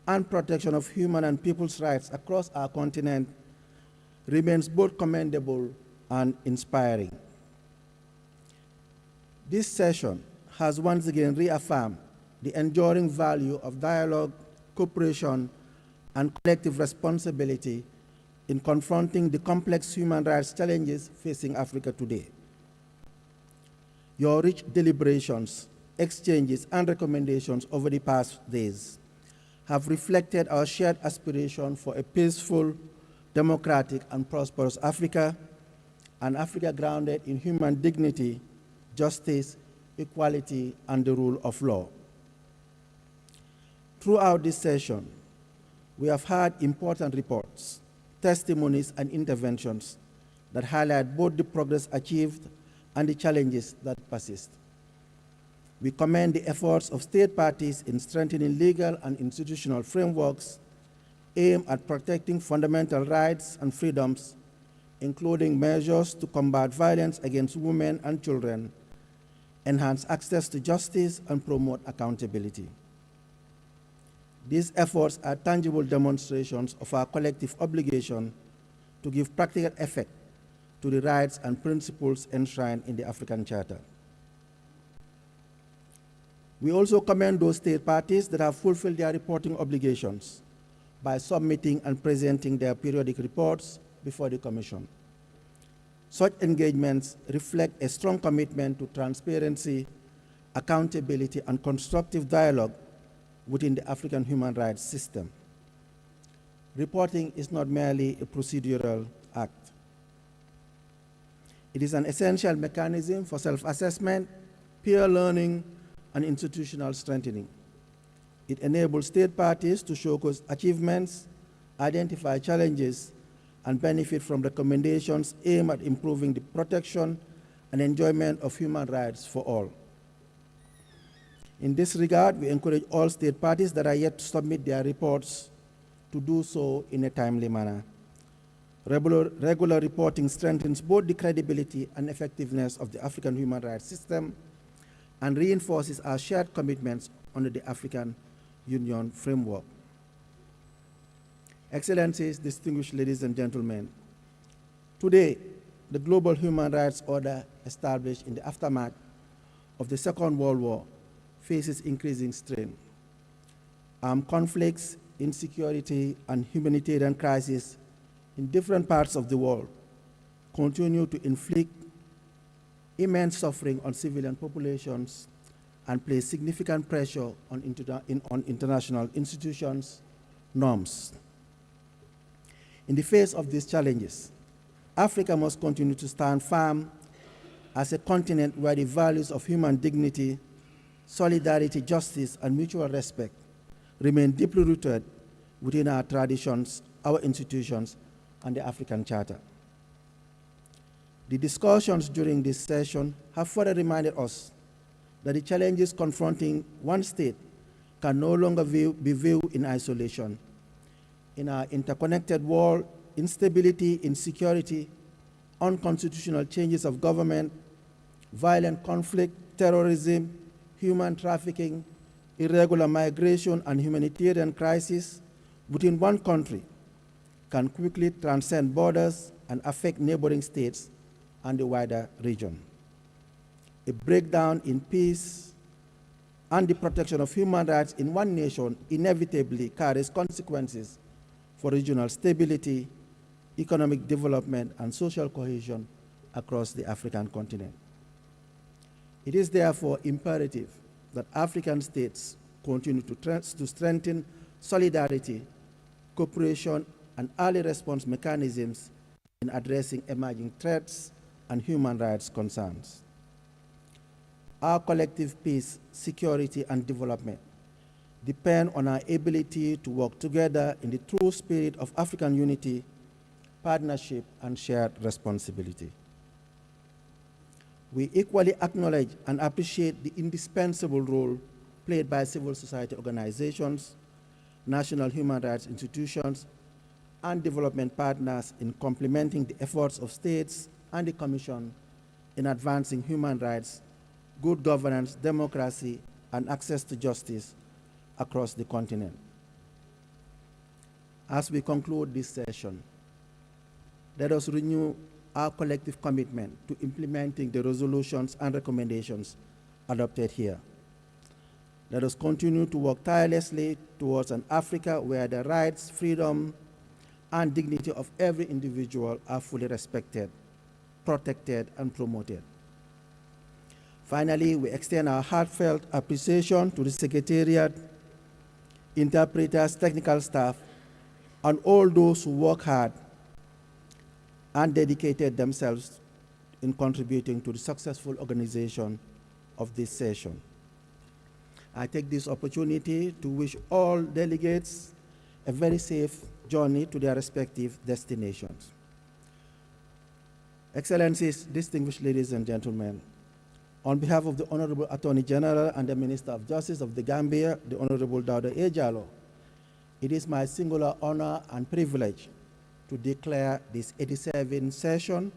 and protection of human and people's rights across our continent remains both commendable and inspiring. This session has once again reaffirmed the enduring value of dialogue, cooperation, and collective responsibility in confronting the complex human rights challenges facing Africa today. Your rich deliberations, exchanges, and recommendations over the past days have reflected our shared aspiration for a peaceful, democratic, and prosperous Africa, an Africa grounded in human dignity, justice, equality, and the rule of law. Throughout this session, we have had important reports, testimonies, and interventions that highlight both the progress achieved and the challenges that persist. We commend the efforts of state parties in strengthening legal and institutional frameworks aimed at protecting fundamental rights and freedoms, including measures to combat violence against women and children, enhance access to justice, and promote accountability. These efforts are tangible demonstrations of our collective obligation to give practical effect to the rights and principles enshrined in the African Charter. We also commend those state parties that have fulfilled their reporting obligations by submitting and presenting their periodic reports before the Commission. Such engagements reflect a strong commitment to transparency, accountability, and constructive dialogue within the African human rights system. Reporting is not merely a procedural act. It is an essential mechanism for self-assessment, peer learning, and institutional strengthening. It enables state parties to showcase achievements, identify challenges, and benefit from recommendations aimed at improving the protection and enjoyment of human rights for all. In this regard, we encourage all state parties that are yet to submit their reports to do so in a timely manner. Regular reporting strengthens both the credibility and effectiveness of the African human rights system and reinforces our shared commitments under the African Union framework. Excellencies, distinguished ladies and gentlemen, today, the global human rights order established in the aftermath of the Second World War faces increasing strain. Armed conflicts, insecurity, and humanitarian crises in different parts of the world continue to inflict immense suffering on civilian populations and place significant pressure on international institutions, norms. In the face of these challenges, Africa must continue to stand firm as a continent where the values of human dignity, solidarity, justice, and mutual respect remain deeply rooted within our traditions, our institutions, and the African Charter. The discussions during this session have further reminded us that the challenges confronting one state can no longer be viewed in isolation. In our interconnected world, instability, insecurity, unconstitutional changes of government, violent conflict, terrorism, human trafficking, irregular migration, and humanitarian crisis within one country can quickly transcend borders and affect neighboring states and the wider region. A breakdown in peace, and the protection of human rights in one nation inevitably carries consequences for regional stability, economic development, and social cohesion across the African continent. It is therefore imperative that African states continue to strengthen solidarity, cooperation, and early response mechanisms in addressing emerging threats and human rights concerns. Our collective peace, security, and development depend on our ability to work together in the true spirit of African unity, partnership, and shared responsibility. We equally acknowledge and appreciate the indispensable role played by civil society organizations, national human rights institutions, and development partners in complementing the efforts of states and the Commission in advancing human rights, good governance, democracy, and access to justice across the continent. As we conclude this session, let us renew our collective commitment to implementing the resolutions and recommendations adopted here. Let us continue to work tirelessly towards an Africa where the rights, freedom, and dignity of every individual are fully respected, protected, and promoted. Finally, we extend our heartfelt appreciation to the Secretariat, interpreters, technical staff, and all those who work hard and dedicated themselves in contributing to the successful organization of this session. I take this opportunity to wish all delegates a very safe journey to their respective destinations. Excellencies, distinguished ladies and gentlemen, on behalf of the Honorable Attorney General and the Minister of Justice of the Gambia, the Honorable Dawda A. Jallow, it is my singular honor and privilege to declare this 87th session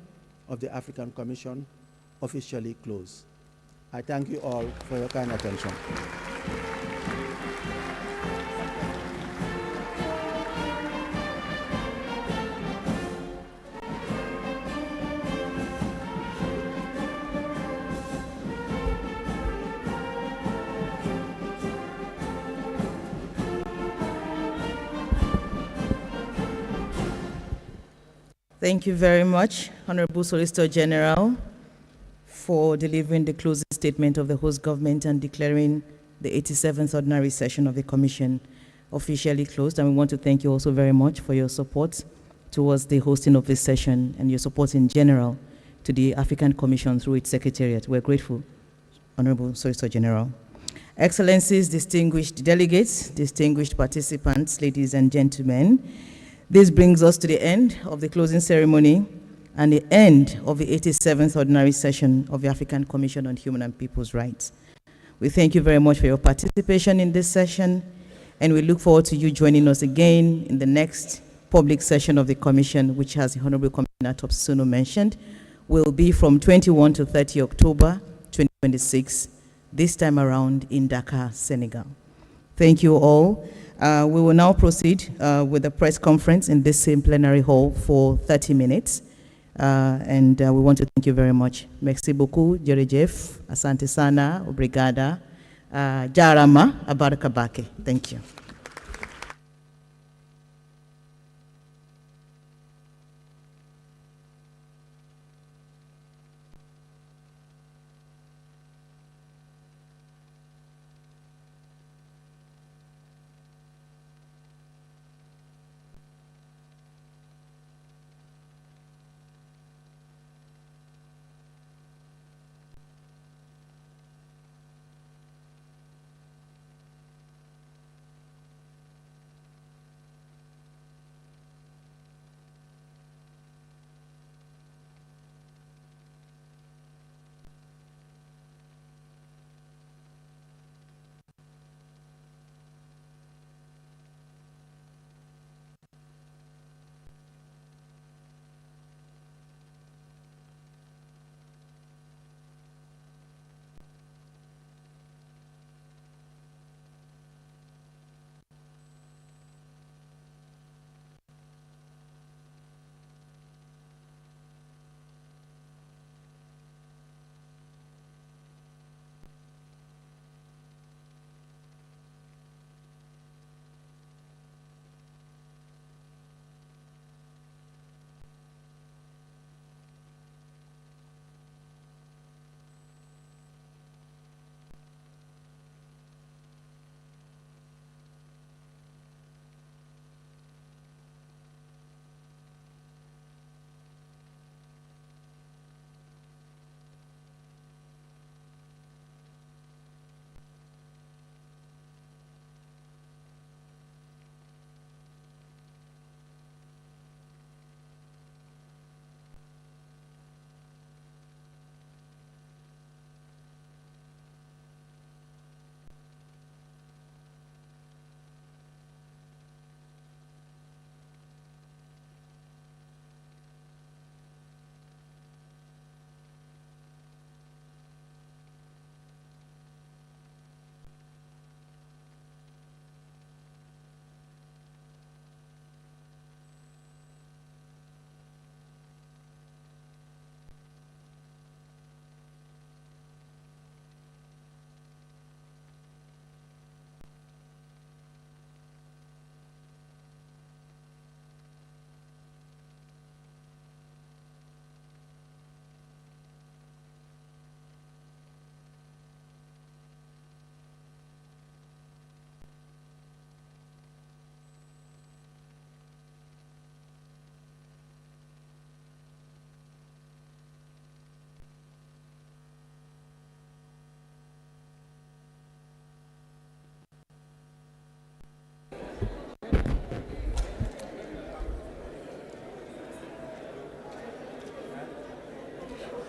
of the African Commission officially closed. I thank you all for your kind attention. Thank you very much, Honorable Solicitor General, for delivering the closing statement of the host government and declaring the 87th ordinary session of the Commission officially closed. And we want to thank you also very much for your support towards the hosting of this session and your support in general to the African Commission through its Secretariat. We're grateful, Honorable Solicitor General. Excellencies, distinguished delegates, distinguished participants, ladies and gentlemen, this brings us to the end of the closing ceremony and the end of the 87th ordinary session of the African Commission on Human and People's Rights. We thank you very much for your participation in this session, and we look forward to you joining us again in the next public session of the Commission, which, as the Honorable Commissioner Topsuno mentioned, will be from 21 to 30 October 2026, this time around in Dakar, Senegal. Thank you all. We will now proceed with the press conference in this same plenary hall for 30 minutes. And we want to thank you very much. Merci beaucoup, Jerejef, Asante Sana, Obrigada, Jarama, Abarakabake. Thank you.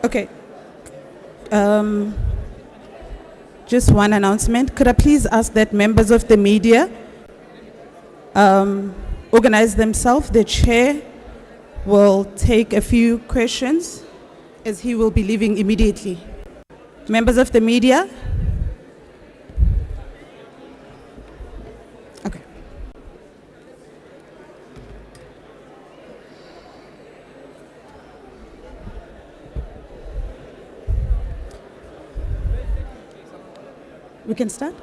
Okay. Just one announcement. Could I please ask that members of the media organize themselves? The chair will take a few questions as he will be leaving immediately. Members of the media? Okay. We can start?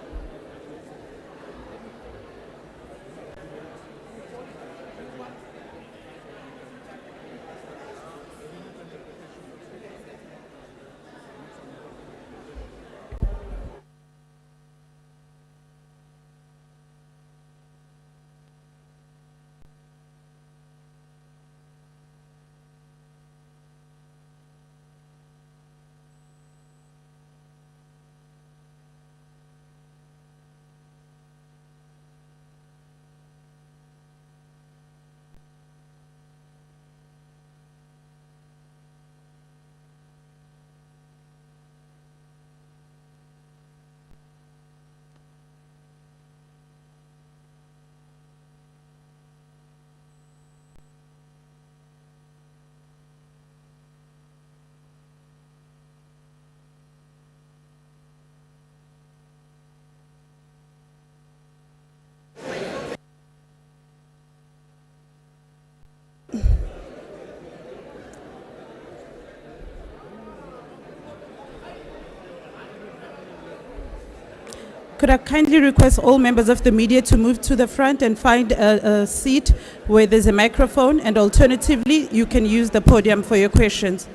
Could I kindly request all members of the media to move to the front and find a seat where there's a microphone, and alternatively, you can use the podium for your questions.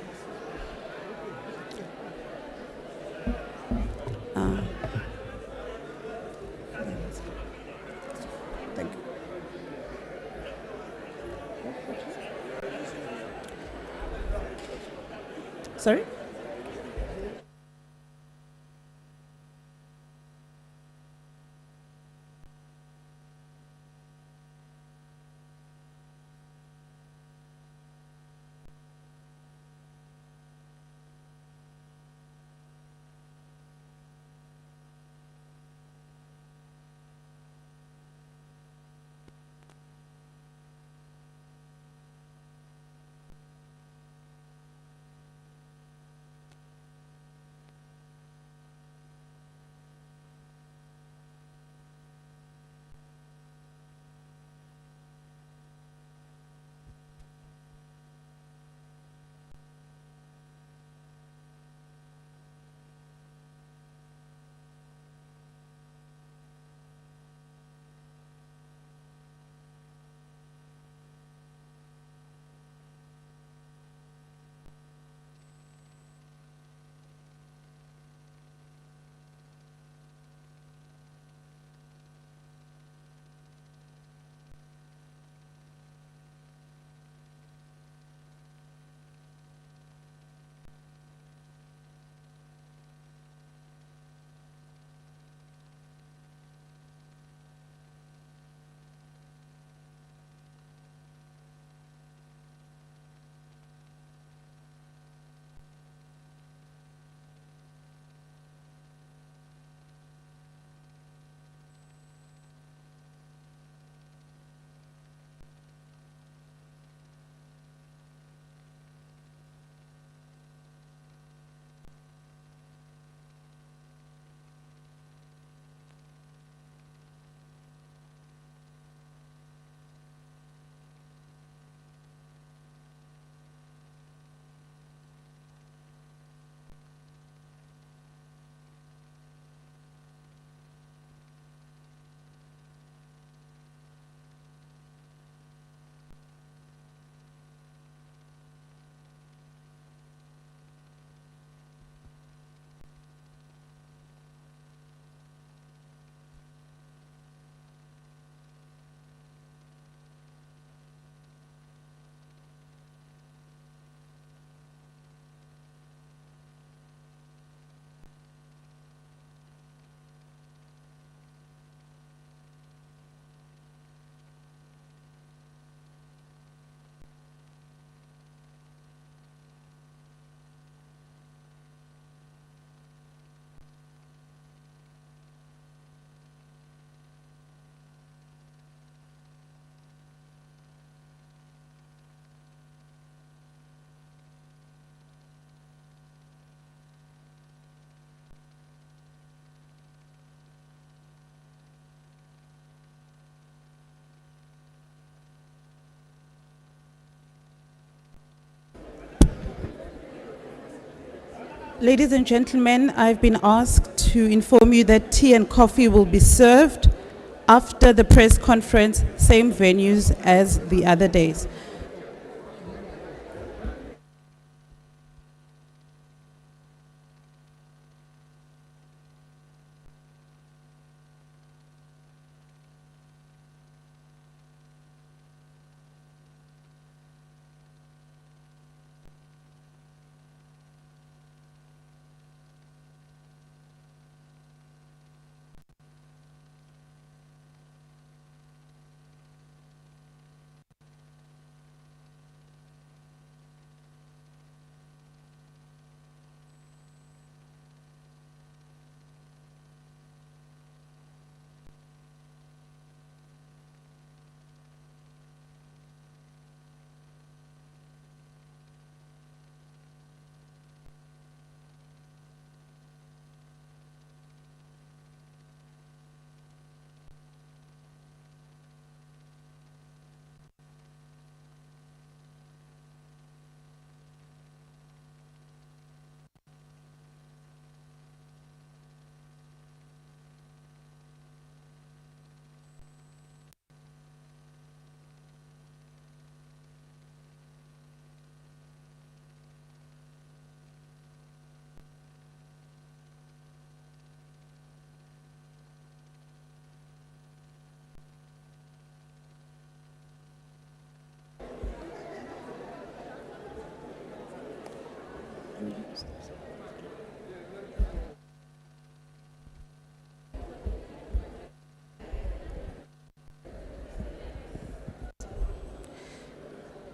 Thank you. Sorry? Ladies and gentlemen, I've been asked to inform you that tea and coffee will be served after the press conference, same venues as the other days.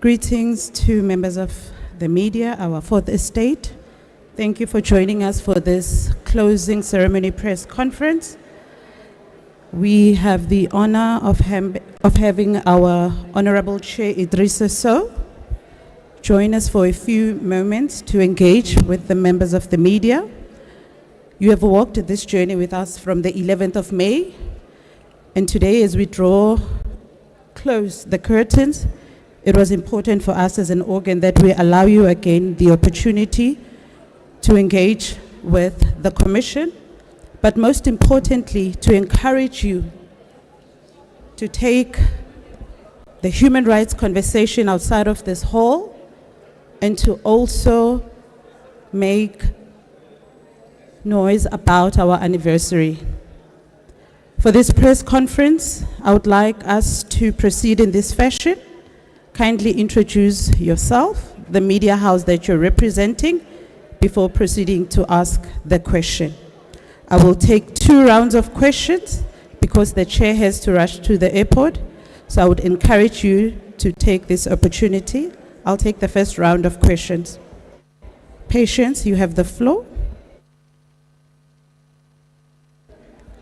Greetings to members of the media, our fourth estate. Thank you for joining us for this closing ceremony press conference. We have the honor of having our Honorable Chair Idrissa Sow join us for a few moments to engage with the members of the media. You have walked this journey with us from the 11th of May, and today as we close the curtains, it was important for us as an organ that we allow you again the opportunity to engage with the Commission, but most importantly, to encourage you to take the human rights conversation outside of this hall and to also make noise about our anniversary. For this press conference, I would like us to proceed in this fashion. Kindly introduce yourself, the media house that you're representing, before proceeding to ask the question. I will take 2 rounds of questions because the chair has to rush to the airport. So I would encourage you to take this opportunity. I'll take the first round of questions. Patience, you have the floor.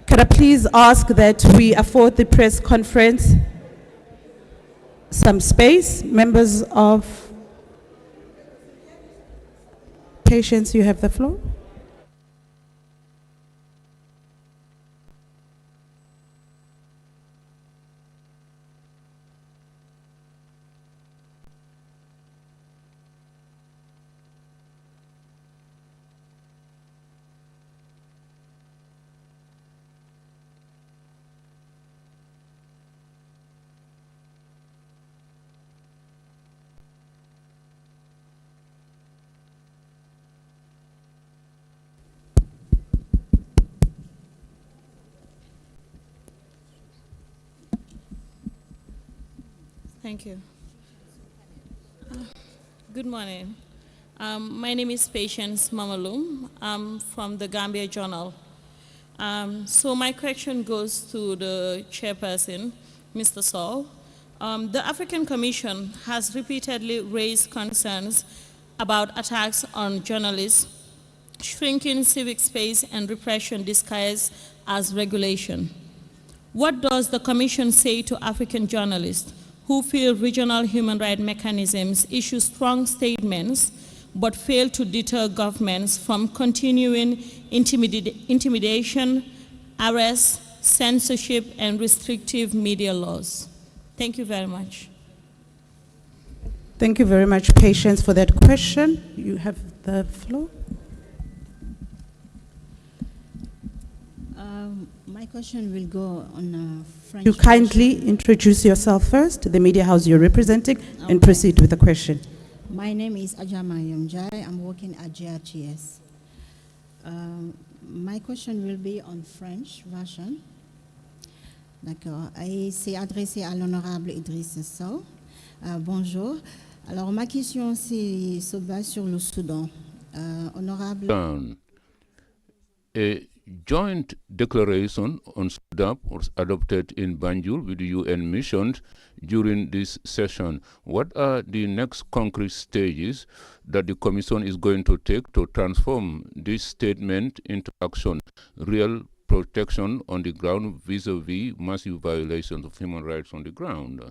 Could I please ask that we afford the press conference some space? Members of Patience, you have the floor. Thank you. Good morning. My name is Patience Mamalum. I'm from the Gambia Journal. So my question goes to the chairperson, Mr. Sow. The African Commission has repeatedly raised concerns about attacks on journalists, shrinking civic space, and repression disguised as regulation. What does the Commission say to African journalists who feel regional human rights mechanisms issue strong statements but fail to deter governments from continuing intimidation, arrest, censorship, and restrictive media laws? Thank you very much. Thank you very much, Patience, for that question. You have the floor. My question will go on French. You kindly introduce yourself first, the media house you're representing, and proceed with the question. My name is Ajama Yomjai. I'm working at GRTS. My question will be on French version. D'accord. Et c'est adressé à l'honorable Idriss Sow. Bonjour. Alors, ma question se base sur le Soudan. Honorable. A joint declaration on Sudan was adopted in Banjul with the UN missions during this session. What are the next concrete stages that the Commission is going to take to transform this statement into action, real protection on the ground vis-a-vis massive violations of human rights on the ground?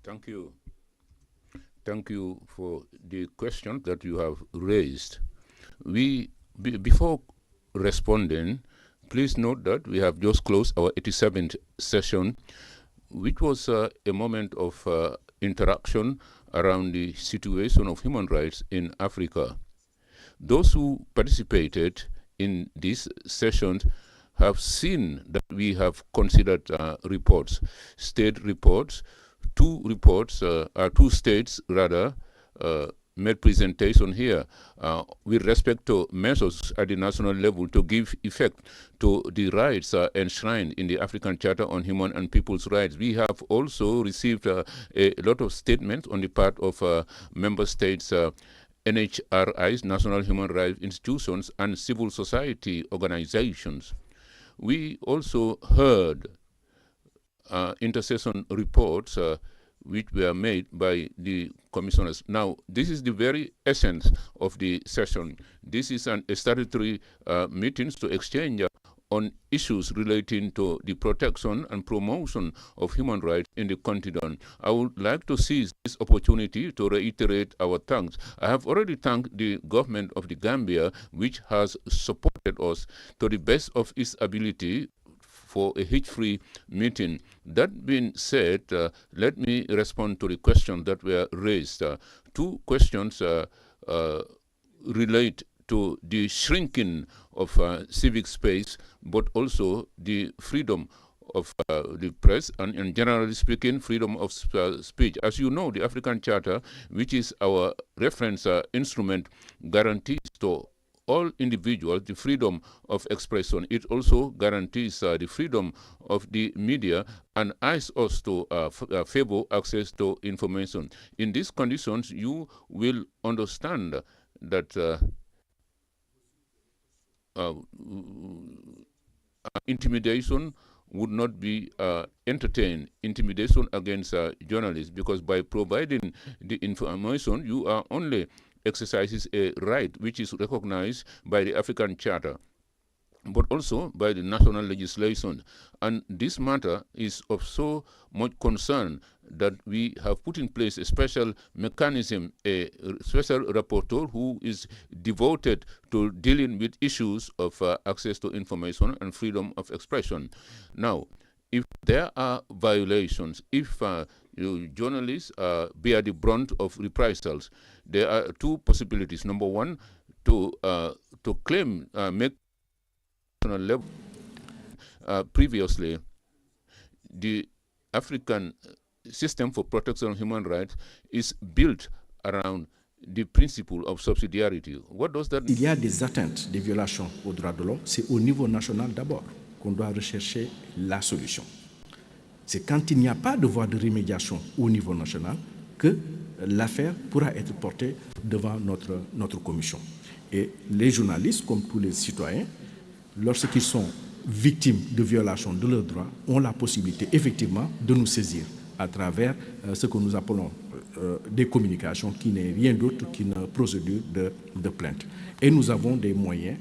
Thank you. Thank you for the question that you have raised. Before responding, please note that we have just closed our 87th session, which was a moment of interaction around the situation of human rights in Africa. Those who participated in these sessions have seen that we have considered reports, state reports, two states rather, made presentation here with respect to measures at the national level to give effect to the rights enshrined in the African Charter on Human and People's Rights. We have also received a lot of statements on the part of member states, NHRIs, National Human Rights Institutions, and civil society organizations. We also heard intercession reports which were made by the commissioners. Now, this is the very essence of the session. This is a statutory meetings to exchange on issues relating to the protection and promotion of human rights in the continent. I would like to seize this opportunity to reiterate our thanks. I have already thanked the government of the Gambia, which has supported us to the best of its ability for a hitch-free meeting. That being said, let me respond to the questions that were raised. Two questions relate to the shrinking of civic space, but also the freedom of the press and generally speaking, freedom of speech. As you know, the African Charter, which is our reference instrument, guarantees to all individuals the freedom of expression. It also guarantees the freedom of the media and asks us to favor access to information. In these conditions, you will understand that intimidation would not be entertained, intimidation against journalists, because by providing the information, you are only exercises a right which is recognized by the African Charter, but also by the national legislation. And this matter is of so much concern that we have put in place a special mechanism, a special rapporteur who is devoted to dealing with issues of access to information and freedom of expression. Now, if there are violations, if journalists bear the brunt of reprisals, there are two possibilities. Number one, to claim, make national level. Previously, the African system for protection of human rights is built around the principle of subsidiarity. What does that mean? Il y a des atteintes, des violations aux droits de l'homme. C'est au niveau national d'abord qu'on doit rechercher la solution. C'est quand il n'y a pas de voie de remédiation au niveau national que l'affaire pourra être portée devant notre commission. Et les journalistes, comme tous les citoyens, lorsqu'ils sont victimes de violations de leurs droits, ont la possibilité effectivement de nous saisir à travers ce que nous appelons des communications, qui n'est rien d'autre qu'une procédure de plainte. Et nous avons des moyens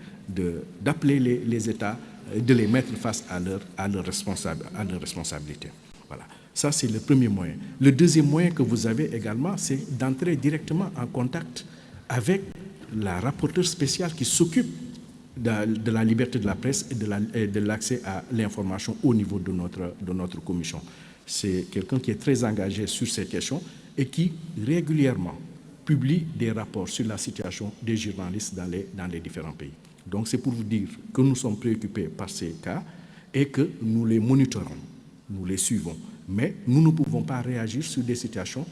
d'appeler les États, de les mettre face à leur responsabilité. Voilà. Ça, c'est le premier moyen. Le deuxième moyen que vous avez également, c'est d'entrer directement en contact avec la rapporteure spéciale qui s'occupe de la liberté de la presse et de l'accès à l'information au niveau de notre commission. C'est quelqu'un qui est très engagé sur ces questions et qui régulièrement publie des rapports sur la situation des journalistes dans les différents pays. Donc c'est pour vous dire que nous sommes préoccupés par ces cas et que nous les monitorons, nous les suivons. Mais nous ne pouvons pas réagir sur des situations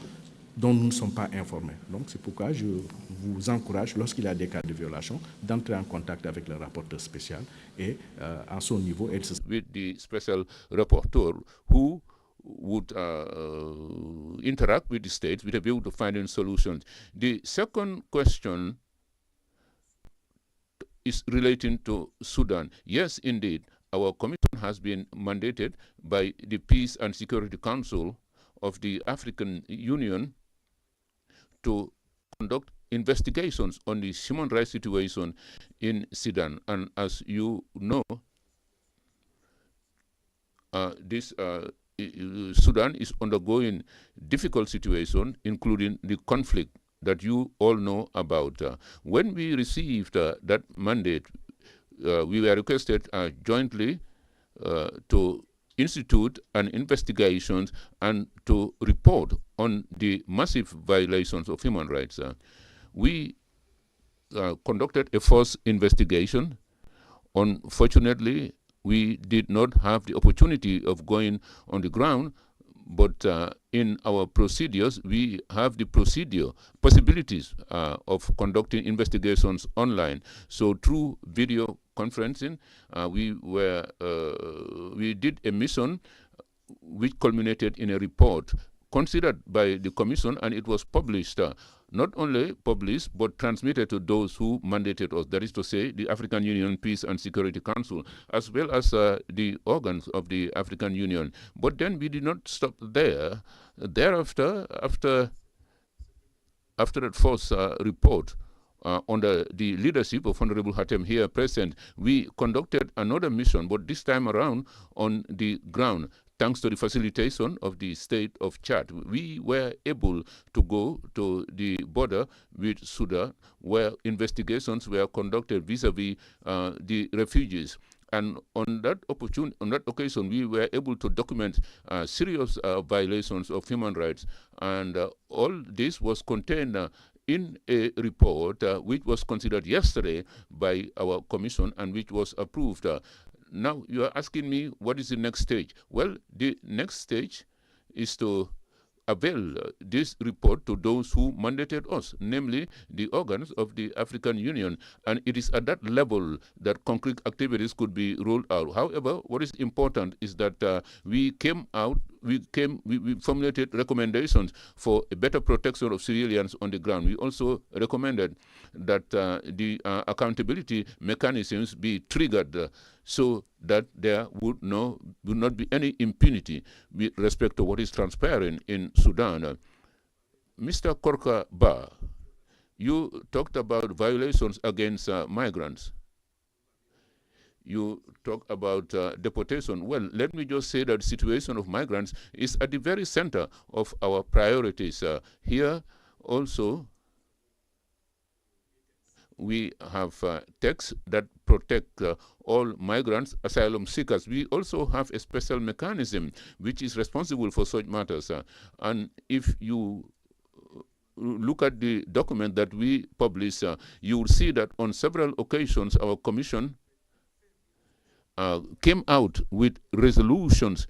dont nous ne sommes pas informés. Donc c'est pourquoi je vous encourage, lorsqu'il y a des cas de violation, d'entrer en contact avec le rapporteur spécial et à son niveau... With the special rapporteur who would interact with the states with a view to finding solutions. The second question is relating to Sudan. Yes, indeed, our commission has been mandated by the Peace and Security Council of the African Union to conduct investigations on the human rights situation in Sudan. And as you know, Sudan is undergoing difficult situation, including the conflict that you all know about. When we received that mandate, we were requested jointly to institute an investigation and to report on the massive violations of human rights. We conducted a first investigation Unfortunately, we did not have the opportunity of going on the ground, but in our procedures, we have the possibilities of conducting investigations online. So through video conferencing, we did a mission which culminated in a report considered by the Commission, and it was published, not only published, but transmitted to those who mandated us, that is to say, the African Union Peace and Security Council, as well as the organs of the African Union. But then we did not stop there. Thereafter, after that first report, under the leadership of Honorable Hatem here present, we conducted another mission, but this time around on the ground. Thanks to the facilitation of the state of Chad, we were able to go to the border with Sudan, where investigations were conducted vis-a-vis the refugees. And on that occasion, we were able to document serious violations of human rights. And all this was contained in a report which was considered yesterday by our commission and which was approved. Now, you are asking me, what is the next stage? Well, the next stage is to avail this report to those who mandated us, namely the organs of the African Union. And it is at that level that concrete activities could be rolled out. However, what is important is that we formulated recommendations for a better protection of civilians on the ground. We also recommended that the accountability mechanisms be triggered so that there would not be any impunity with respect to what is transpiring in Sudan. Mr. Korka Ba, you talked about violations against migrants. You talk about deportation. Well, let me just say that the situation of migrants is at the very center of our priorities. Here also, we have texts that protect all migrants, asylum seekers. We also have a special mechanism which is responsible for such matters. And if you look at the document that we publish, you will see that on several occasions our commission came out with resolutions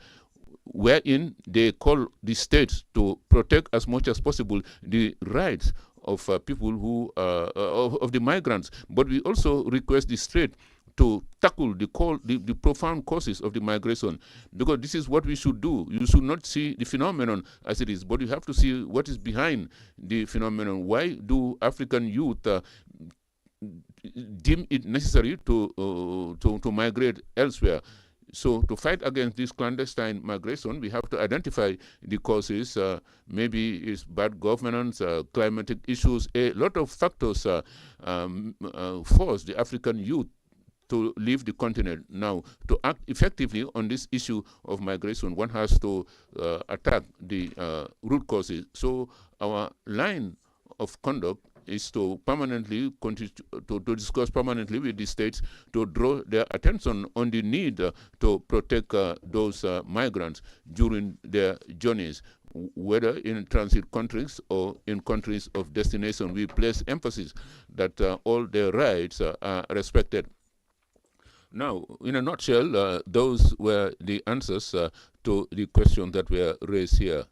wherein they call the states to protect as much as possible the rights of people who of the migrants. But we also request the state to tackle the profound causes of the migration, because this is what we should do. You should not see the phenomenon as it is, but you have to see what is behind the phenomenon. Why do African youth deem it necessary to migrate elsewhere? So to fight against this clandestine migration, we have to identify the causes. Maybe it's bad governance, climatic issues. A lot of factors force the African youth to leave the continent. Now, to act effectively on this issue of migration, one has to attack the root causes. So our line of conduct is to permanently to discuss permanently with the states to draw their attention on the need to protect those migrants during their journeys, whether in transit countries or in countries of destination. We place emphasis that all their rights are respected. Now, in a nutshell, those were the answers to the questions that were raised here.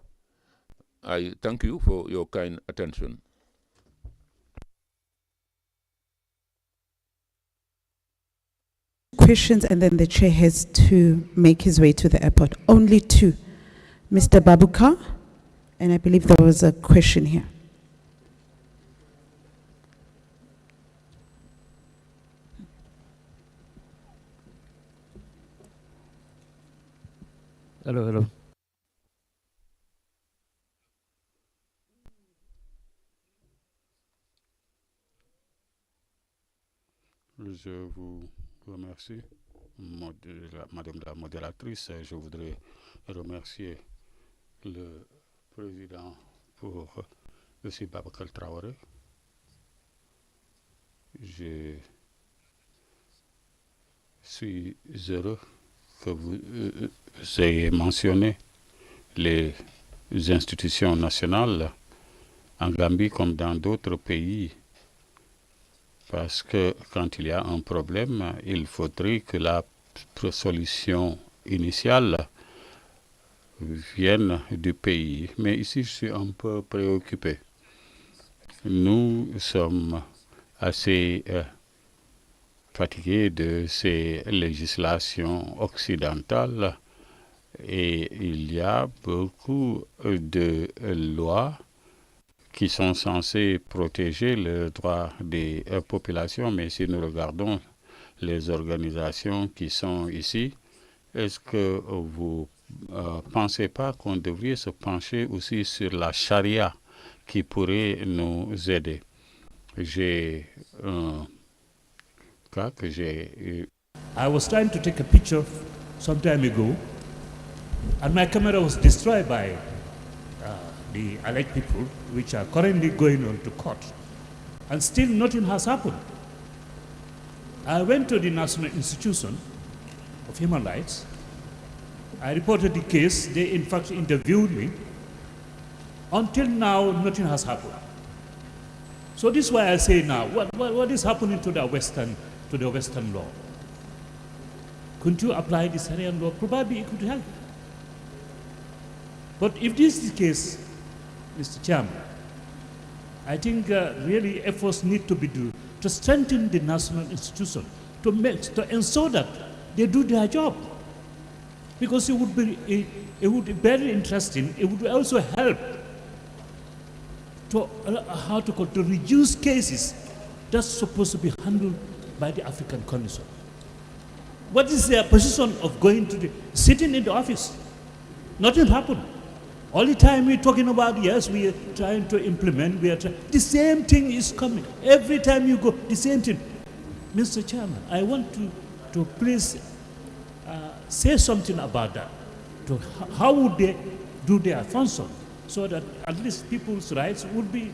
I thank you for your kind attention. Questions, and then the chair has to make his way to the airport. Only two. Mr. Babuka, and I believe there was a question here. Hello. Je vous remercie, Madame la modératrice. Je voudrais remercier le président pour M. Babacar Traoré. Je suis heureux que vous ayez mentionné les institutions nationales en Gambie comme dans d'autres pays Parce que quand il y a un problème, il faudrait que la solution initiale vienne du pays. Mais ici, je suis un peu préoccupé. Nous sommes assez fatigués de ces législations occidentales et il y a beaucoup de lois qui sont censées protéger le droit des populations, mais si nous regardons les organisations qui sont ici, est-ce que vous pensez pas qu'on devrait se pencher aussi sur la charia qui pourrait nous aider? J'ai un cas que j'ai... I was trying to take a picture some time ago, and my camera was destroyed by the alleged people, which are currently going on to court. And still nothing has happened. I went to the National Institution of Human Rights. I reported the case. They, in fact, interviewed me. Until now, nothing has happened. So this is why I say now, what is happening to the Western law? Couldn't you apply the Syrian law? Probably it could help. But if this is the case, Mr. Chairman, I think really efforts need to be done to strengthen the national institution, to ensure that they do their job. Because it would be very interesting. It would also help to to reduce cases that's supposed to be handled by the African Commission. What is their position of going to sitting in the office? Nothing happened. All the time we're talking about, yes, we are trying to implement, the same thing is coming. Every time you go, the same thing. Mr. Chairman, I want to please say something about that. How would they do their function so that at least people's rights would be,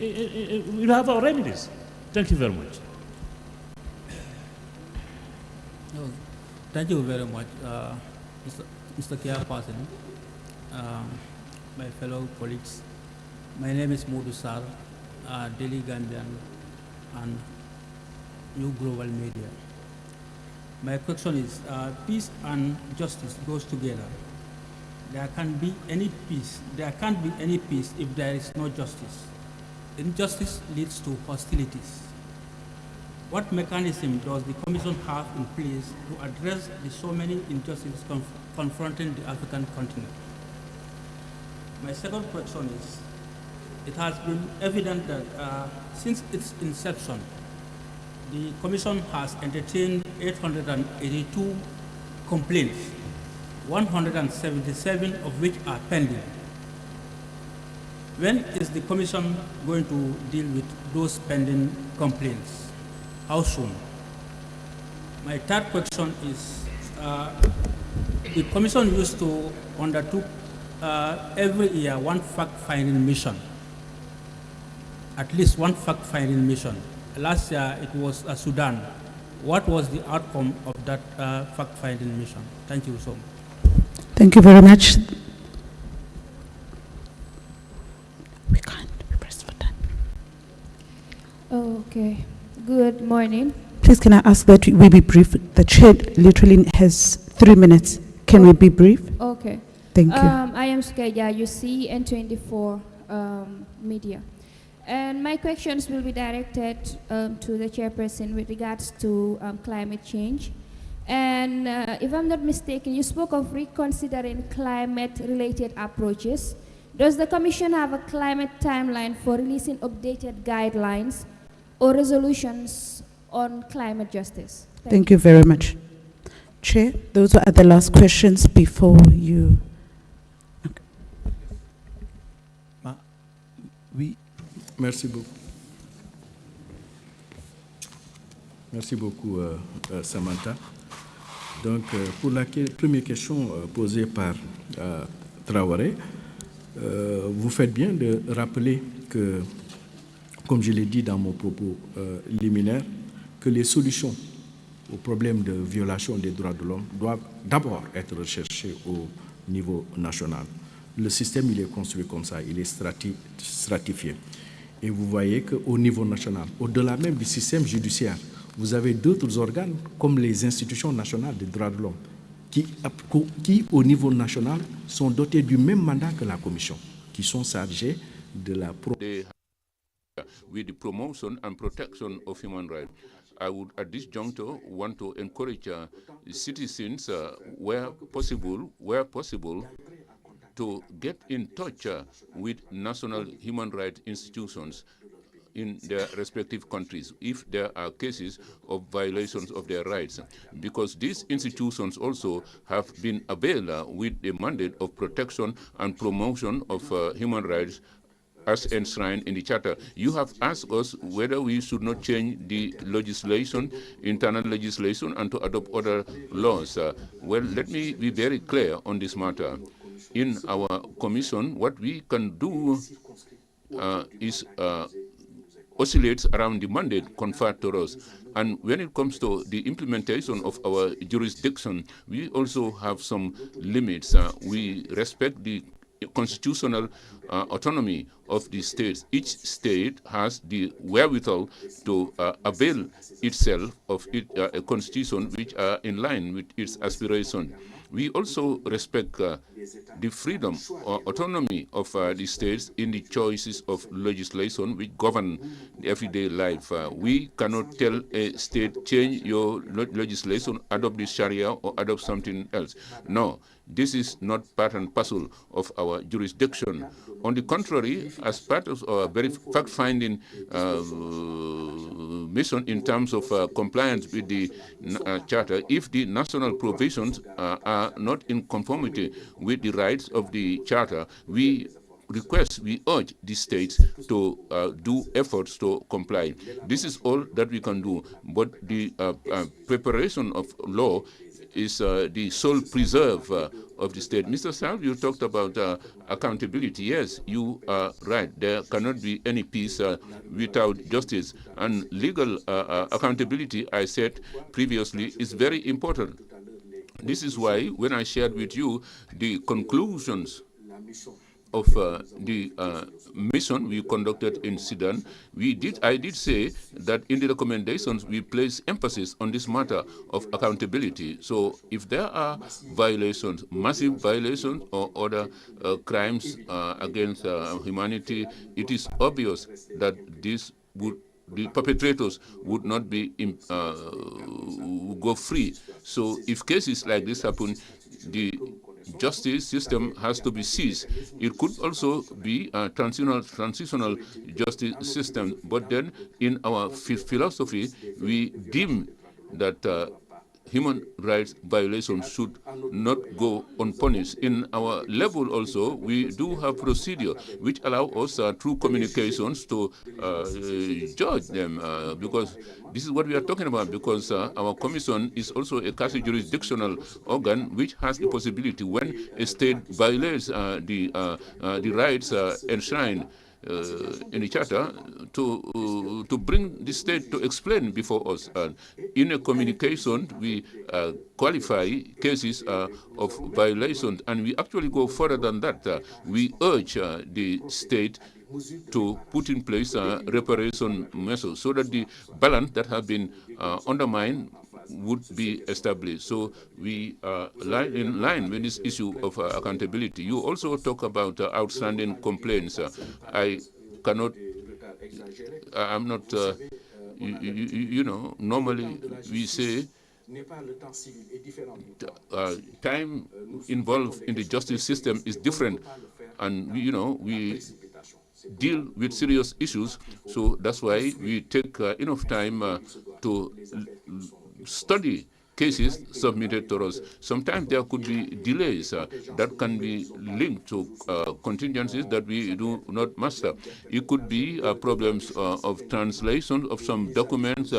we'll have our remedies. Thank you very much. Thank you very much, Mr. Chairperson. My fellow colleagues, my name is Modou Sarr, Daily Gambian and New Global Media. My question is, peace and justice goes together. There can't be any peace if there is no justice. Injustice leads to hostilities. What mechanism does the Commission have in place to address the so many injustices confronting the African continent? My second question is, it has been evident that since its inception, the Commission has entertained 882 complaints, 177 of which are pending. When is the Commission going to deal with those pending complaints? How soon? My third question is, the Commission used to undertake every year one fact-finding mission, at least one fact-finding mission. Last year it was Sudan. What was the outcome of that fact-finding mission? Thank you so much. Thank you very much. We can't press for that. Okay. Good morning. Please, can I ask that we be brief? The chair literally has 3 minutes. Can we be brief? Okay. Thank you. I am Skeja, you see, N24 Media. And my questions will be directed to the chairperson with regards to climate change. And if I'm not mistaken, you spoke of reconsidering climate-related approaches. Does the Commission have a climate timeline for releasing updated guidelines or resolutions on climate justice? Thank you very much. Chair, those are the last questions before you. Oui, merci beaucoup. Merci beaucoup, Samantha. Donc, pour la première question posée par Traoré, vous faites bien de rappeler que, comme je l'ai dit dans mon propos liminaire, que les solutions aux problèmes de violation des droits de l'homme doivent d'abord être recherchées au niveau national. Le système, il est construit comme ça, il est stratifié. Et vous voyez qu'au niveau national, au-delà même du système judiciaire, vous avez d'autres organes comme les institutions nationales des droits de l'homme qui, au niveau national, sont dotés du même mandat que la Commission, qui sont chargés de la with the promotion and protection of human rights. I would, at this juncture, want to encourage citizens, where possible, to get in touch with national human rights institutions in their respective countries if there are cases of violations of their rights, because these institutions also have been availed with the mandate of protection and promotion of human rights as enshrined in the Charter. You have asked us whether we should not change the legislation, internal legislation, and to adopt other laws. Well, let me be very clear on this matter. In our commission, what we can do is oscillates around the mandate conferred to us. And when it comes to the implementation of our jurisdiction, we also have some limits. We respect the constitutional autonomy of the states. Each state has the wherewithal to avail itself of a constitution which are in line with its aspiration. We also respect the freedom or autonomy of the states in the choices of legislation which govern the everyday life. We cannot tell a state, change your legislation, adopt the Sharia or adopt something else. No, this is not part and parcel of our jurisdiction. On the contrary, as part of our very fact-finding mission in terms of compliance with the Charter, if the national provisions are not in conformity with the rights of the Charter, we urge the states to do efforts to comply. This is all that we can do, but the preparation of law is the sole preserve of the state. Mr. Salve, you talked about accountability. Yes, you are right. There cannot be any peace without justice. And legal accountability, I said previously, is very important. This is why when I shared with you the conclusions of the mission we conducted in Sudan, I did say that in the recommendations we place emphasis on this matter of accountability. So if there are violations, massive violations or other crimes against humanity, it is obvious that the perpetrators would not be go free. So if cases like this happen, the justice system has to be seized. It could also be a transitional justice system, but then in our philosophy, we deem that human rights violations should not go unpunished. In our level also, we do have procedure which allow us through communications to judge them, because this is what we are talking about, because our commission is also a quasi-jurisdictional organ which has the possibility, when a state violates the rights enshrined in the Charter, to bring the state to explain before us. In a communication, we qualify cases of violation, and we actually go further than that. We urge the state to put in place reparation measures so that the balance that has been undermined would be established. So we are in line with this issue of accountability. You also talk about outstanding complaints. I'm not, you know, normally we say time involved in the justice system is different, and you know, we deal with serious issues, so that's why we take enough time to study cases submitted to us. Sometimes there could be delays that can be linked to contingencies that we do not master. It could be problems of translation of some documents,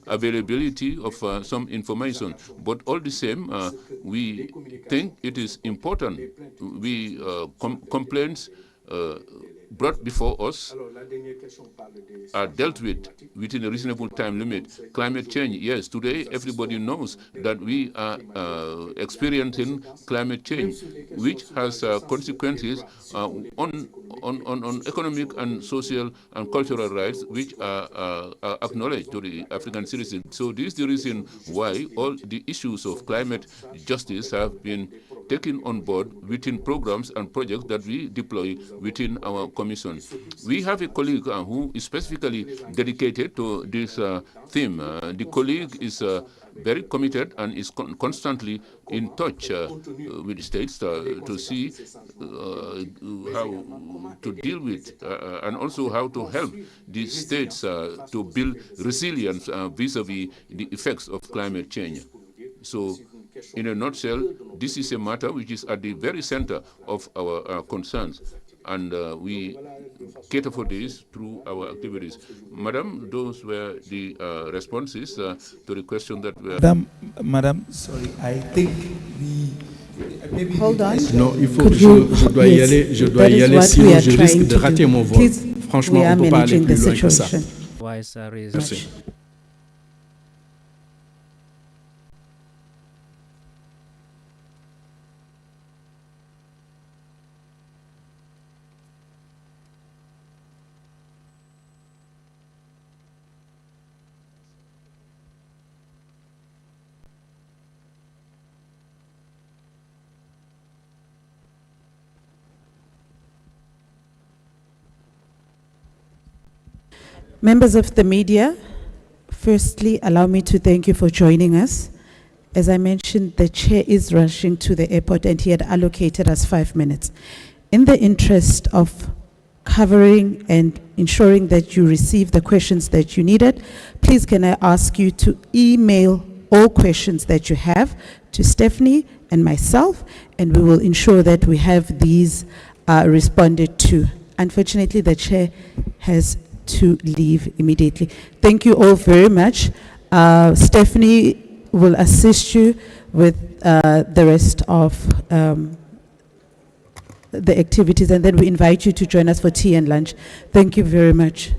availability of some information. But all the same, we think it is important. We complaints brought before us are dealt with within a reasonable time limit. Climate change, yes, today everybody knows that we are experiencing climate change, which has consequences on on economic and social and cultural rights which are acknowledged to the African citizens. So this is the reason why all the issues of climate justice have been taken on board within programs and projects that we deploy within our commission. We have a colleague who is specifically dedicated to this theme. The colleague is very committed and is constantly in touch with states to see how to deal with and also how to help these states to build resilience vis-a-vis the effects of climate change. So, in a nutshell, this is a matter which is at the very center of our concerns, and we cater for this through our activities. Madam, those were the responses to the question that were... Madam, sorry, I think maybe... Hold on. Non, il faut, je dois y aller, sinon je risque de rater mon vol. Franchement, on ne peut pas aller plus loin que ça. Merci. Members of the media, firstly, allow me to thank you for joining us. As I mentioned, the chair is rushing to the airport and he had allocated us 5 minutes. In the interest of covering and ensuring that you receive the questions that you needed, please can I ask you to email all questions that you have to Stephanie and myself, and we will ensure that we have these responded to. Unfortunately, the chair has to leave immediately. Thank you all very much. Stephanie will assist you with the rest of the activities, and then we invite you to join us for tea and lunch. Thank you very much.